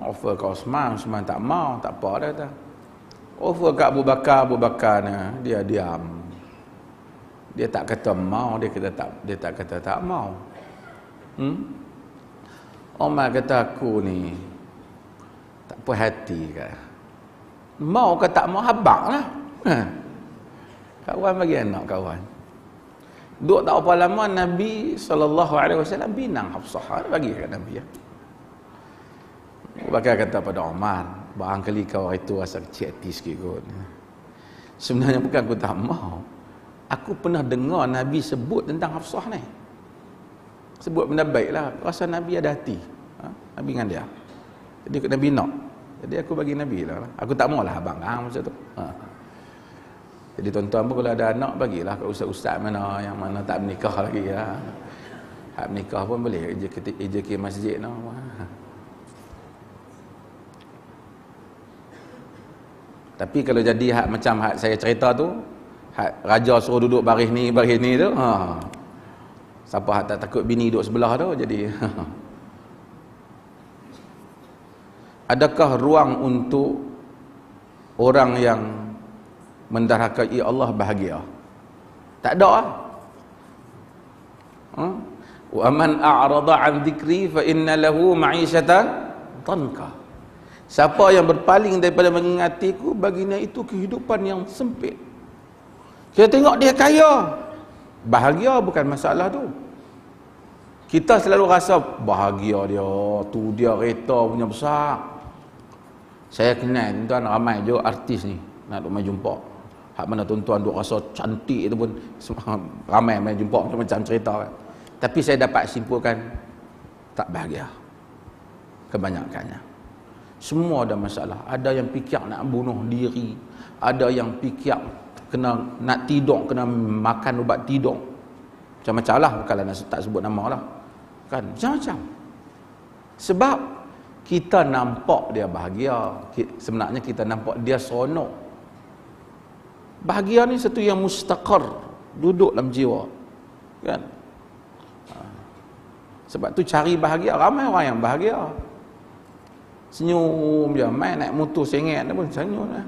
offer ke Uthman tak mau, tak apa dia kata. Offer ke Abu Bakar ni dia diam, dia tak kata mau, dia tak kata tak mau. Umar kata aku ni tak puas hati ke, mau ke tak mau habaq lah. Kawan bagi anak kawan. Duk tak apa lama Nabi SAW binang Hafsah, bagi kat Nabi ya. Bakal kata pada Umar, barangkali kau itu rasa kecil hati sikit kot. Sebenarnya bukan aku tak mau, aku pernah dengar Nabi sebut tentang Hafsah ni, sebut benda baik lah. Rasa Nabi ada hati, Nabi dengan dia. Jadi Nabi nak, jadi aku bagi Nabi lah. Aku tak maulah abang macam tu. Jadi tuan-tuan pun kalau ada anak, bagilah kat ustaz-ustaz mana yang mana tak menikah lagi ya. Hak menikah pun boleh ejeki masjid no. Tapi kalau jadi hak macam hak saya cerita tu, hak raja suruh duduk baris ni tu, siapa hak tak takut bini duduk sebelah tu, jadi adakah ruang untuk orang yang mendarhakai Allah bahagia? Tak ada lah. Wa man a'rada 'an dzikri fa inna lahu ma'isyatan dhanka. Siapa yang berpaling daripada mengingatiku, baginya itu kehidupan yang sempit. Kita tengok dia kaya, bahagia bukan masalah tu. Kita selalu rasa bahagia dia kereta punya besar. Saya kenal tuan ramai je artis ni nak duk mai jumpa. Hak mana tuan-tuan duk rasa cantik tu pun ramai mai jumpa macam cerita kan. Tapi saya dapat simpulkan tak bahagia kebanyakannya. Semua ada masalah. Ada yang fikir nak bunuh diri, ada yang fikir kena nak tidur, kena makan ubat tidur. Macam-macam lah, bukanlah nak tak sebut nama lah. Kan macam-macam. Sebab kita nampak dia bahagia, sebenarnya kita nampak dia seronok. Bahagia ni satu yang mustaqar, duduk dalam jiwa kan. Sebab tu cari bahagia, ramai orang yang bahagia senyum je, main naik motor sengit dia pun senyum lah.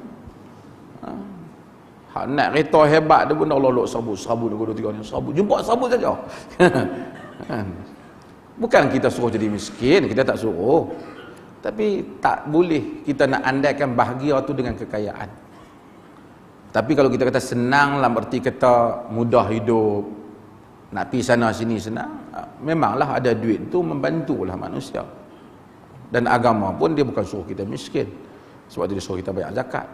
Hak naik kereta hebat dia pun dah lolok sabut dia 2-3 ni sabut, jumpa sabut saja. Bukan kita suruh jadi miskin, kita tak suruh. Tapi tak boleh kita nak andaikan bahagia tu dengan kekayaan. Tapi kalau kita kata senang dalam erti kata mudah hidup, nak pergi sana sini senang, memanglah ada duit tu membantulah manusia. Dan agama pun dia bukan suruh kita miskin, sebab dia suruh kita bayar zakat.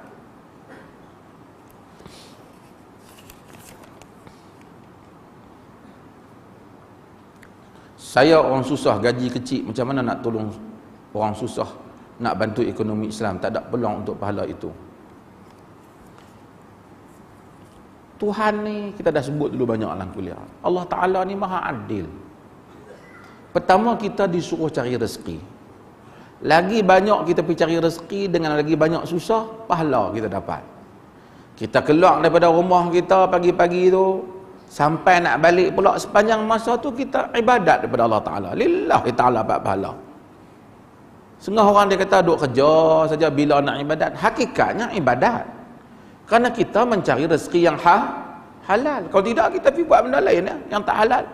Saya orang susah, gaji kecil, macam mana nak tolong orang susah, nak bantu ekonomi Islam? Tak ada peluang untuk pahala itu. Tuhan ni kita dah sebut dulu banyak dalam kuliah. Allah Ta'ala ni maha adil. Pertama, kita disuruh cari rezeki. Lagi banyak kita pergi cari rezeki, dengan lagi banyak susah, pahala kita dapat. Kita keluar daripada rumah kita pagi-pagi tu, sampai nak balik pula, sepanjang masa tu kita ibadat daripada Allah Ta'ala. Lillahi Ta'ala dapat pahala. Setengah orang dia kata duk kerja saja bila nak ibadat. Hakikatnya ibadat. Kerana kita mencari rezeki yang halal. Kalau tidak, kita pergi buat benda lain yang tak halal.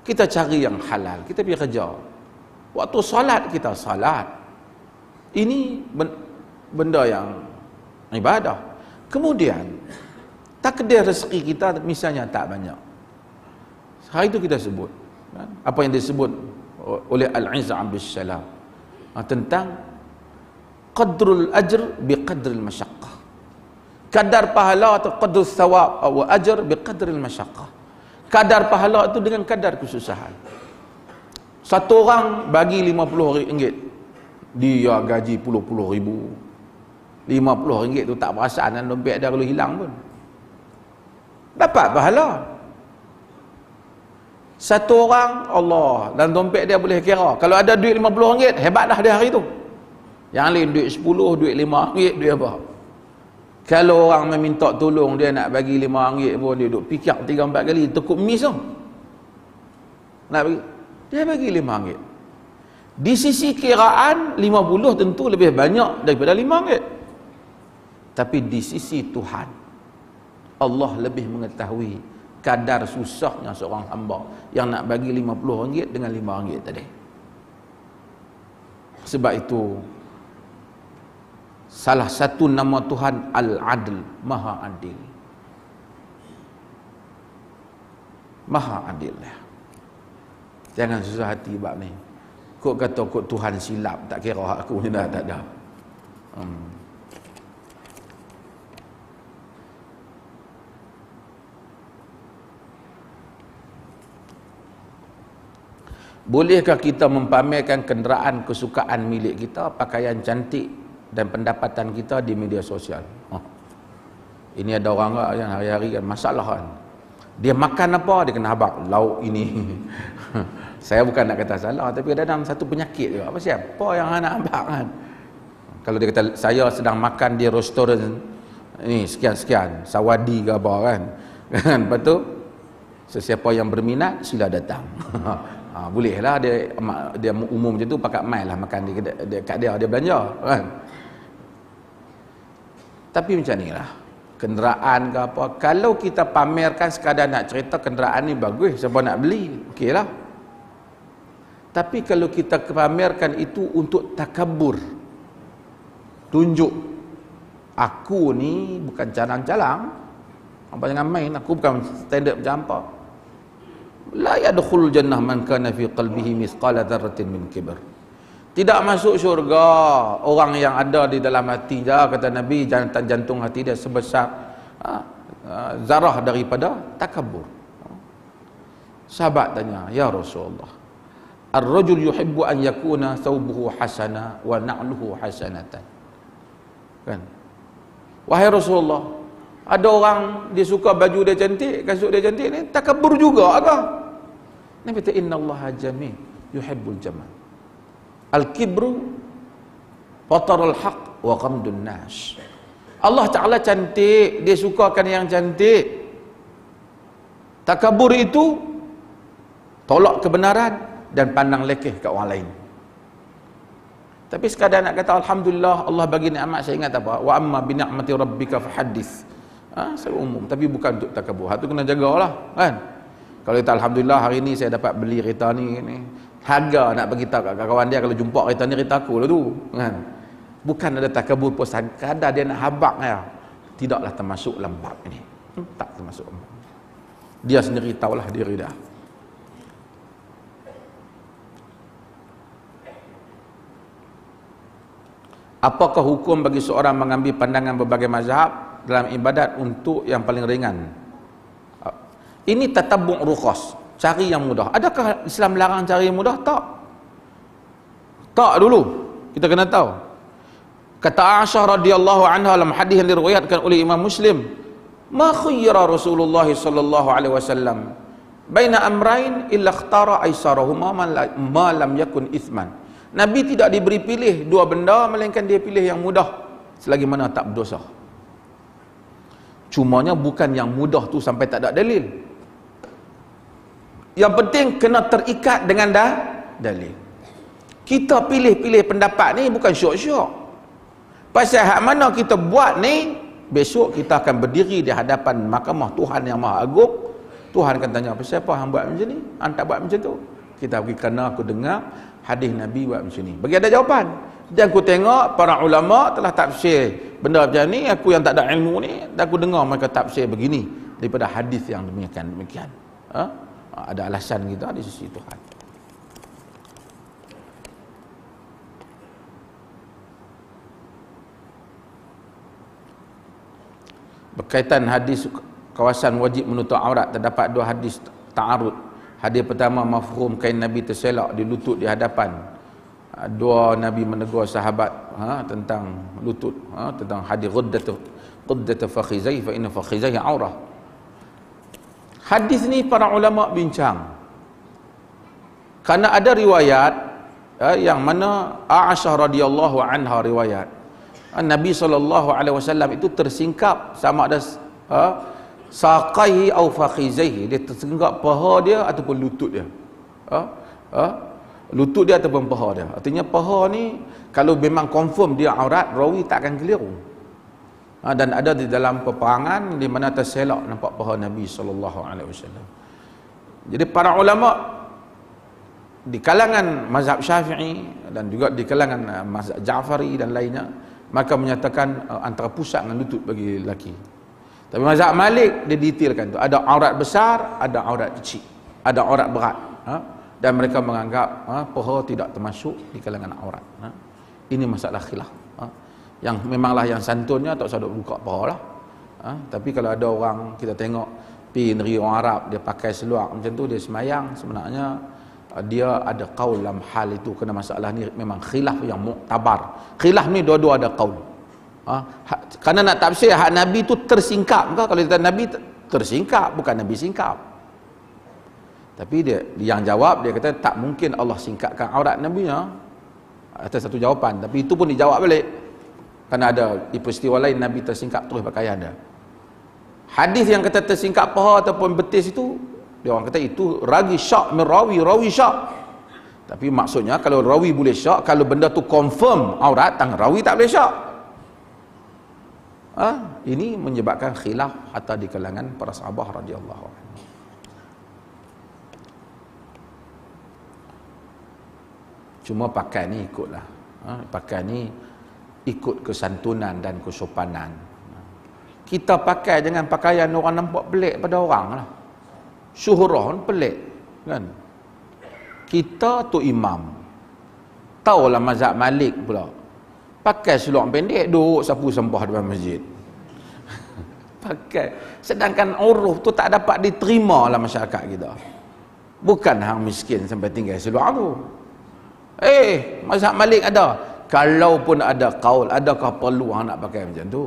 Kita cari yang halal, kita pergi kerja. Waktu salat, kita salat. Ini benda yang ibadah. Kemudian, takdir rezeki kita misalnya tak banyak. Hari itu kita sebut. Apa yang disebut oleh Al-Izz Abdus Salam. Tentang qadrul ajr biqadril masyaqqah. Kadar pahala atau qadrul thawab atau ajr biqadril masyaqqah. Kadar pahala itu dengan kadar kesusahan. Satu orang bagi RM50, dia gaji puluh-puluh ribu. RM50 tu tak perasan, dan dompet dia kalau hilang pun dapat pahala. Satu orang, Allah, dan dompet dia boleh kira, kalau ada duit RM50, hebatlah dia hari tu. Yang lain duit 10, duit RM5, duit apa. Kalau orang meminta tolong, dia nak bagi RM5 pun, dia duduk fikir 3-4 kali, tekuk mis tu nak bagi, dia bagi RM5. Di sisi kiraan 50 tentu lebih banyak daripada RM5. Tapi di sisi Tuhan, Allah lebih mengetahui kadar susahnya seorang hamba yang nak bagi RM50 dengan RM5 tadi. Sebab itu salah satu nama Tuhan Al-Adl, Maha Adil. Maha Adil. Jangan susah hati bab ni. Kok kata kok Tuhan silap, tak kira aku ni dah tak ada. Bolehkah kita mempamerkan kenderaan kesukaan milik kita, pakaian cantik dan pendapatan kita di media sosial? Ini ada orang yang hari-hari kan masalah kan. Dia makan apa, dia kena habaq lauk ini. Saya bukan nak kata salah, tapi kadang satu penyakit juga. Apa siapa yang nak habaq kan? Kalau dia kata saya sedang makan di restoran ni sekian-sekian, Sawadi ke apa kan. Kan lepas tu sesiapa yang berminat sila datang. Bolehlah dia umum macam tu, pakat mai lah makan kat dia belanja kan. Tapi macam ni lah, kenderaan ke apa, kalau kita pamerkan sekadar nak cerita kenderaan ni bagus, siapa nak beli, okey lah. Tapi kalau kita pamerkan itu untuk takabur, tunjuk aku ni bukan calang-calang, apa jangan main, aku bukan standard macam apa. La yadkhulul jannah man kana fi qalbihi mithqala dzarratin min kibr. Tidak masuk syurga orang yang ada di dalam hati dia, kata Nabi, jantung hati dia sebesar zarah daripada takabur. Sahabat tanya, ya Rasulullah, ar-rajul yuhibbu an yakuna thawbuhu hasana wa na'luhu hasanatan. Kan? Wahai Rasulullah, ada orang dia suka baju dia cantik, kasut dia cantik ni, takabur juga ke? Nabi kata, innallaha jamil yuhibbul jamal. Al-kibru batarul haq wa ghamdun nas. Allah Ta'ala cantik, dia sukakan yang cantik. Takabur itu tolak kebenaran dan pandang lekeh kat orang lain. Tapi sekadar nak kata alhamdulillah Allah bagi nikmat, saya ingat apa? Wa amma bi ni'mati rabbika fahaddits. Saya umum, tapi bukan untuk takabur. Itu kena jagalah kan. Kalau kita alhamdulillah hari ni saya dapat beli kereta ni, harga nak bagi tahu kat kawan dia, kalau jumpa kereta ni kereta aku lah tu kan. Bukan ada takabur posan, kadar dia nak habaq ya. tidaklah termasuk dalam bab ini. Tak termasuk. Dia sendiri tahulah diri dia. Apakah hukum bagi seorang mengambil pandangan berbagai mazhab dalam ibadat untuk yang paling ringan? Ini tatabbu' rukhas, cari yang mudah. Adakah Islam larang cari yang mudah? Tak. Tak dulu. Kita kena tahu. Kata Aisyah radhiyallahu anha dalam hadis yang diriwayatkan oleh Imam Muslim, "Ma khayyara Rasulullah sallallahu alaihi wasallam baina amrayn illa ikhtara aisarahuma ma lam yakun ithman." Nabi tidak diberi pilih dua benda melainkan dia pilih yang mudah selagi mana tak berdosa. Cumanya bukan yang mudah tu sampai tak ada dalil. Yang penting kena terikat dengan dalil. Kita pilih-pilih pendapat ni bukan syok-syok. Pasal hak mana kita buat ni, besok kita akan berdiri di hadapan mahkamah Tuhan yang Maha Agung. Tuhan akan tanya, siapa hang buat macam ni? Hang tak buat macam tu. Kita pergi kerana aku dengar hadis Nabi buat macam ni. Bagi ada jawapan. Dan aku tengok para ulama telah tafsir benda macam ni, aku yang tak ada ilmu ni, dan aku dengar mereka tafsir begini daripada hadis yang demikian. Ada alasan kita di sisi Tuhan. Berkaitan hadis kawasan wajib menutup aurat, terdapat dua hadis ta'arud. Hadis pertama, mafhum kain Nabi terselak di lutut di hadapan. Dua Nabi menegur sahabat tentang lutut, tentang hadis quddat fakhizai fa inna fakhizai aurah. Hadis ni para ulama bincang. Karena ada riwayat yang mana Aisyah radhiyallahu anha riwayat Nabi SAW itu tersingkap sama ada saqaihi au fakhizaihi, dia tersingkap paha dia ataupun lutut dia. Lutut dia ataupun paha dia. Artinya paha ni kalau memang confirm dia aurat, rawi tak akan keliru. Dan ada di dalam peperangan di mana terselak nampak paha Nabi SAW. Jadi para ulama di kalangan mazhab Syafi'i dan juga di kalangan mazhab Ja'fari dan lainnya, maka menyatakan antara pusat dengan lutut bagi lelaki. Tapi mazhab Malik dia detailkan tu, ada aurat besar, ada aurat kecil, ada aurat berat, dan mereka menganggap paha tidak termasuk di kalangan aurat. Ini masalah khilaf. Yang memanglah yang santunnya tak usah duk buka paha lah. Tapi kalau ada orang kita tengok pi negeri orang Arab, dia pakai seluar macam tu, dia semayang, sebenarnya dia ada qaul dalam hal itu, kerana masalah ni memang khilaf yang muktabar. Khilaf ni dua-dua ada qaul. Kerana nak tafsir hak Nabi tu tersingkap ke? Kalau kita Nabi tersingkap, bukan Nabi singkap. Tapi dia yang jawab, dia kata tak mungkin Allah singkapkan aurat Nabi nya. Atas satu jawapan, tapi itu pun dijawab balik. Kerana ada di peristiwa lain Nabi tersingkap terus pakaian dia. Hadis yang kata tersingkap paha ataupun betis itu, dia orang kata itu ragi syak min rawi syak. Tapi maksudnya kalau rawi boleh syak, kalau benda tu confirm aurat, tang rawi tak boleh syak. Ini menyebabkan khilaf hatta di kalangan para sahabat radhiyallahu anhu. Cuma pakai ni ikutlah. Pakai ni ikut kesantunan dan kesopanan. Kita pakai dengan pakaian orang nampak pelik pada orang lah. Syuhrah pelik kan. Kita tu imam, tahulah mazhab Malik pula, pakai seluar pendek duduk sapu sembah depan masjid. Pakai, sedangkan uruf tu tak dapat diterima lah masyarakat kita. Bukan hang miskin sampai tinggal seluar tu. Mazhab Malik ada. Kalau pun ada qaul, adakah perlu hang nak pakai macam tu?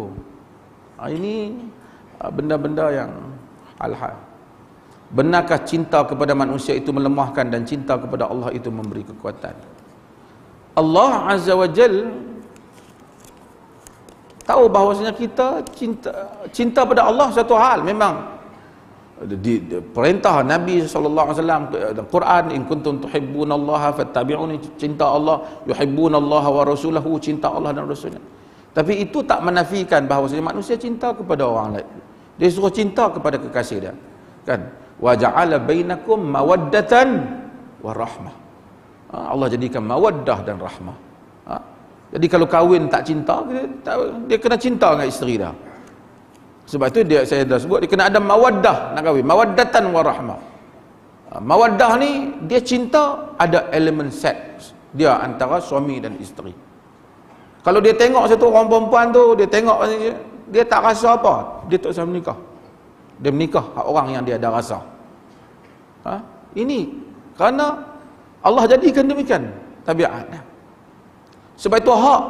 Ini benda-benda yang hal-hal. Benarkah cinta kepada manusia itu melemahkan dan cinta kepada Allah itu memberi kekuatan? Allah Azza wa Jal tahu bahawasanya kita cinta pada Allah satu hal. Memang di perintah Nabi sallallahu alaihi wasallam dalam Quran, in kuntum tuhibbunallaha fattabi'uni, cinta Allah, yuhibbunallaha wa rasulahu, cinta Allah dan rasulnya. Tapi itu tak menafikan bahawasanya manusia cinta kepada orang lain. Dia suruh cinta kepada kekasih dia. Kan? Wa ja'ala bainakum mawaddatan wa rahmah. Allah jadikan mawaddah dan rahmah. Jadi kalau kahwin tak cinta, dia kena cinta dengan isteri dia. Sebab itu saya dah sebut, dia kena ada mawaddah nak kahwin, mawaddatan warahmah. Mawaddah ni dia cinta, ada elemen seks dia antara suami dan isteri. Kalau dia tengok satu orang perempuan tu, dia tengok dia tak rasa apa, dia tak usah menikah. Dia menikah orang yang dia ada rasa. Ini kerana Allah jadikan demikian tabiatnya. Sebab itu hak.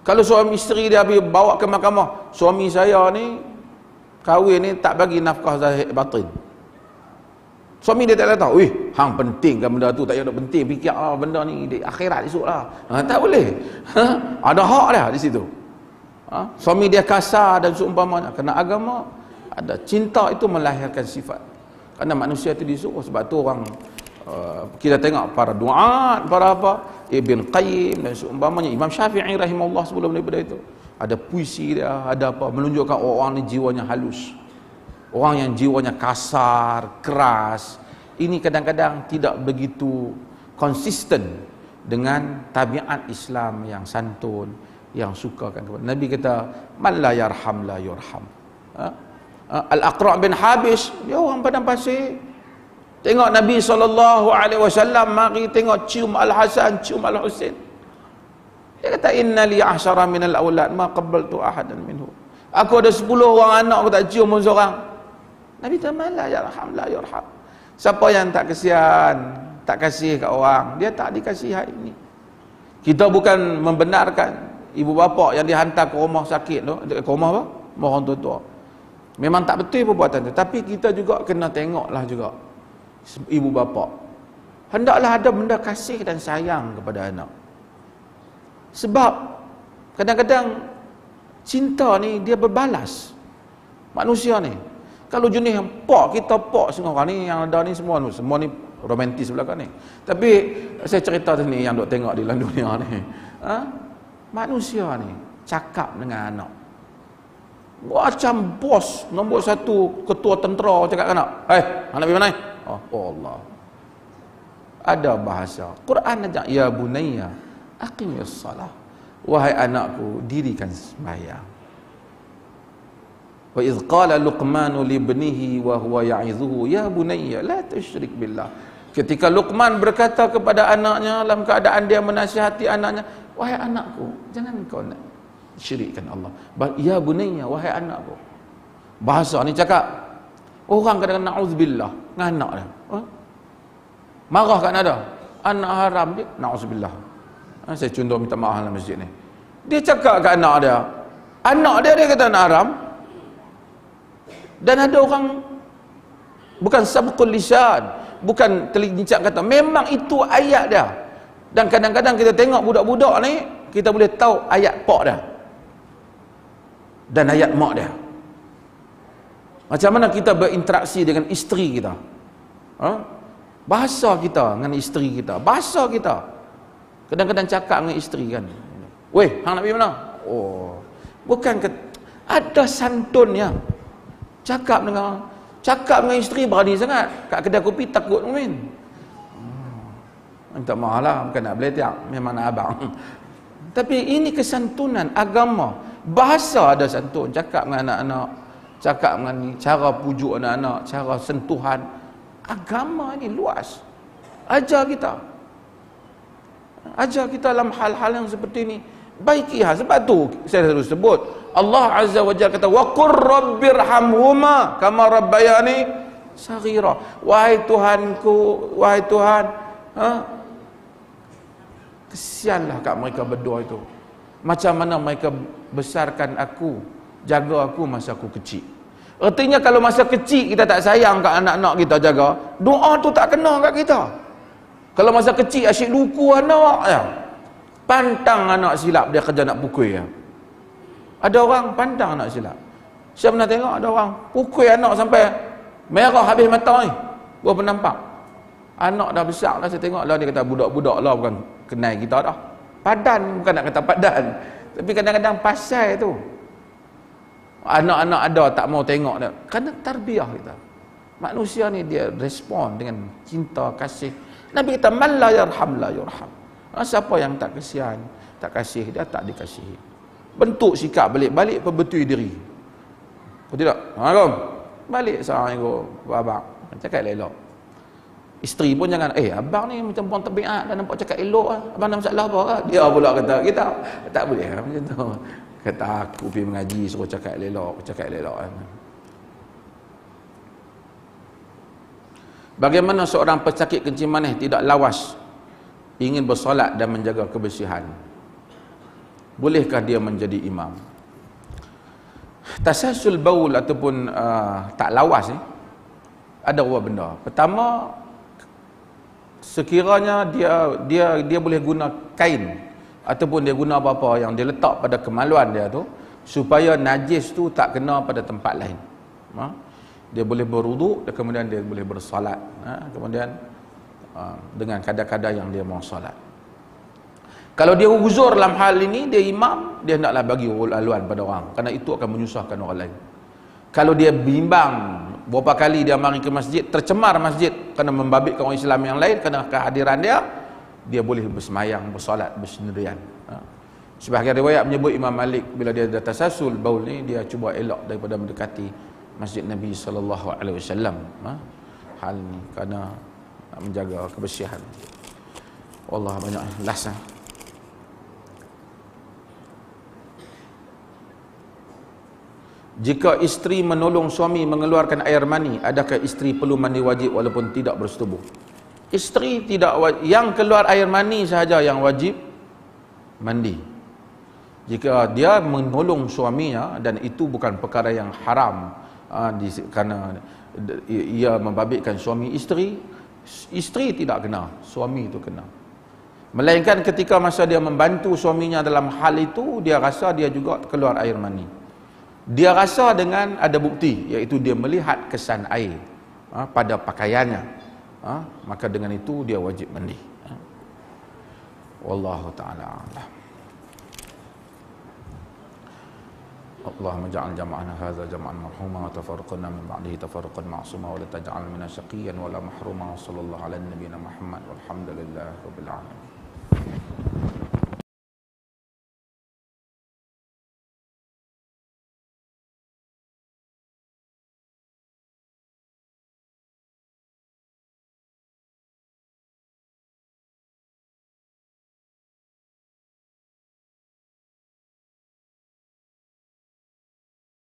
Kalau suami isteri dia bawa ke mahkamah, suami saya ni kahwin ni tak bagi nafkah zahir batin. Suami dia tak tahu, hang penting kan benda tu, tak payah nak penting, fikir benda ni di akhirat esoklah. Tak boleh. Ada hak dah di situ. Suami dia kasar dan seumpamanya, kerana agama ada cinta itu melahirkan sifat. Kerana manusia itu disuruh, sebab tu orang kita tengok para duat, para apa, Ibn Qayyim dan seumpamanya, Imam Syafi'i rahimahullah sebelum daripada itu, ada puisi dia, ada apa, menunjukkan orang ni jiwanya halus, orang yang jiwanya kasar, keras. Ini kadang-kadang tidak begitu konsisten dengan tabiat Islam yang santun, yang sukakan kepada Nabi. Kata man la yarham la yurham. Al-Aqra' bin Habis, dia orang padang pasir, tengok Nabi SAW mari tengok cium Al-Hasan, cium Al-Husain. Dia kata inna li 10 min al-aulad ma qabbaltu ahadan minhu. Aku ada 10 orang anak, aku tak cium pun seorang. Nabi kata la yarham la yurham. Siapa yang tak kesian, tak kasih kat orang, dia tak dikasih hari ini. Kita bukan membenarkan ibu bapa yang dihantar ke rumah sakit tu, ke rumah apa? Orang tua-tua. Memang tak betul perbuatan tu, tapi kita juga kena tengoklah juga ibu bapa. Hendaklah ada benda kasih dan sayang kepada anak. Sebab kadang-kadang cinta ni dia berbalas. Manusia ni, kalau jenis yang kita semua orang ni yang ada ni semua ni romantis belakang ni. Tapi saya cerita ni yang duk tengok di dalam dunia ni. Manusia ni cakap dengan anak macam bos nombor 1 ketua tentera cakap dengan anak, anak pergi mana? Allah. Ada bahasa Quran ajak, ya bunayya aqimis salah, wahai anakku dirikan sembahyang. Wa idh qala Luqman li ibnihi wa huwa ya'idhuhu ya bunayya la tusyrik billah. Ketika Luqman berkata kepada anaknya dalam keadaan dia menasihati anaknya, wahai anakku, jangan kau nak syirikkan Allah. Ya bunayya, wahai anakku. Bahasa ni cakap orang kadang-kadang na'udzubillah dengan anak dia. Marah kat nada, anak haram dia, na'udzubillah. Saya contoh minta maaf dalam masjid ni. Dia cakap kat anak dia dia kata anak haram. Dan ada orang bukan sabqul lisan, bukan terlincak kata, memang itu ayat dia. Dan kadang-kadang kita tengok budak-budak ni, kita boleh tahu ayat pak dia dan ayat mak dia. Macam mana kita berinteraksi dengan isteri kita, bahasa kita dengan isteri kita, bahasa kita kadang-kadang cakap dengan isteri kan, weh, hang nak pergi mana? Bukan ada santunnya. Cakap dengan isteri berani sangat, kat kedai kopi takut min. Minta maaf lah, bukan nak beletak, memang nak abang. Tapi ini kesantunan agama. Bahasa ada santun, cakap dengan anak-anak, cakap dengan ni, cara pujuk anak-anak, cara sentuhan. Agama ni luas. Ajar kita dalam hal-hal yang seperti ni. Baikilah. Sebab tu saya selalu sebut, Allah Azza wa Jalla kata, wa qur rabbirhamhuma kama rabbayani saghira. Wahai Tuhanku, wahai Tuhan, kesianlah kat mereka berdua itu, macam mana mereka besarkan aku, jaga aku masa aku kecil. Artinya kalau masa kecil kita tak sayang kat anak-anak kita jaga, doa tu tak kena kat kita. Kalau masa kecil asyik luku anak ya, pantang anak silap, dia kerja nak pukul ya. Ada orang pantang anak silap. Saya pernah tengok ada orang pukul anak sampai merah habis mata ni, gua pernah nampak. Anak dah besar lah, saya tengok lah, dia kata budak-budak lah, bukan kenal kita dah. Padan, bukan nak kata padan, tapi kadang-kadang pasal tu anak-anak ada tak mau tengok dia, kerana tarbiyah kita. Manusia ni dia respon dengan cinta, kasih. Nabi kata man la yarham la yurham. Siapa yang tak kesian, tak kasih, dia tak dikasihi. bentuk sikap balik-balik perbetui diri. Betul tidak? Assalamualaikum. Balik Assalamualaikum abang. Cakap elok. Isteri pun jangan, abang ni macam puan tabiat dah nampak cakap elok lah. Abang ada masalah apa lah? Dia pula kata, kita tak boleh macam tu. Kata aku pergi mengaji suruh cakap elok kan. Bagaimana seorang pesakit kencing manis tidak lawas ingin bersolat dan menjaga kebersihan? Bolehkah dia menjadi imam? Tasasul baul ataupun tak lawas ni ada dua benda. Pertama, sekiranya dia boleh guna kain ataupun dia guna apa-apa yang dia letak pada kemaluan dia tu supaya najis tu tak kena pada tempat lain. Dia boleh berwuduk dan kemudian dia boleh bersolat. Kemudian dengan kadar-kadar yang dia mau solat. Kalau dia uzur dalam hal ini, dia imam, dia hendaklah bagi haluan pada orang, kerana itu akan menyusahkan orang lain. Kalau dia bimbang berapa kali dia mari ke masjid, tercemar masjid kerana membabitkan orang Islam yang lain kerana kehadiran dia boleh bersemayang, bersolat bersendirian. Sebahagian riwayat menyebut Imam Malik bila dia dah tasasul baul ni, dia cuba elak daripada mendekati masjid Nabi SAW. Hal ni kerana nak menjaga kebersihan. Allah banyak last. Jika isteri menolong suami mengeluarkan air mani, adakah isteri perlu mandi wajib walaupun tidak bersetubuh? Isteri tidak wajib, yang keluar air mani sahaja yang wajib mandi. Jika dia menolong suaminya dan itu bukan perkara yang haram, kerana ia membabitkan suami isteri tidak kena, suami itu kena. Melainkan ketika masa dia membantu suaminya dalam hal itu, dia rasa dia juga keluar air mani. Dia rasa dengan ada bukti, iaitu dia melihat kesan air pada pakaiannya, maka dengan itu dia wajib mandi. Wallahu ta'ala a'lam. Allahumma ja'al jama'ana hadza jam'an marhuma wa tafarraqna min ba'dihi tafarruqan ma'suma wa la taj'al minna shaqiyyan wa la mahruma. Sallallahu ala nabiyyina Muhammad walhamdulillahi rabbil alamin.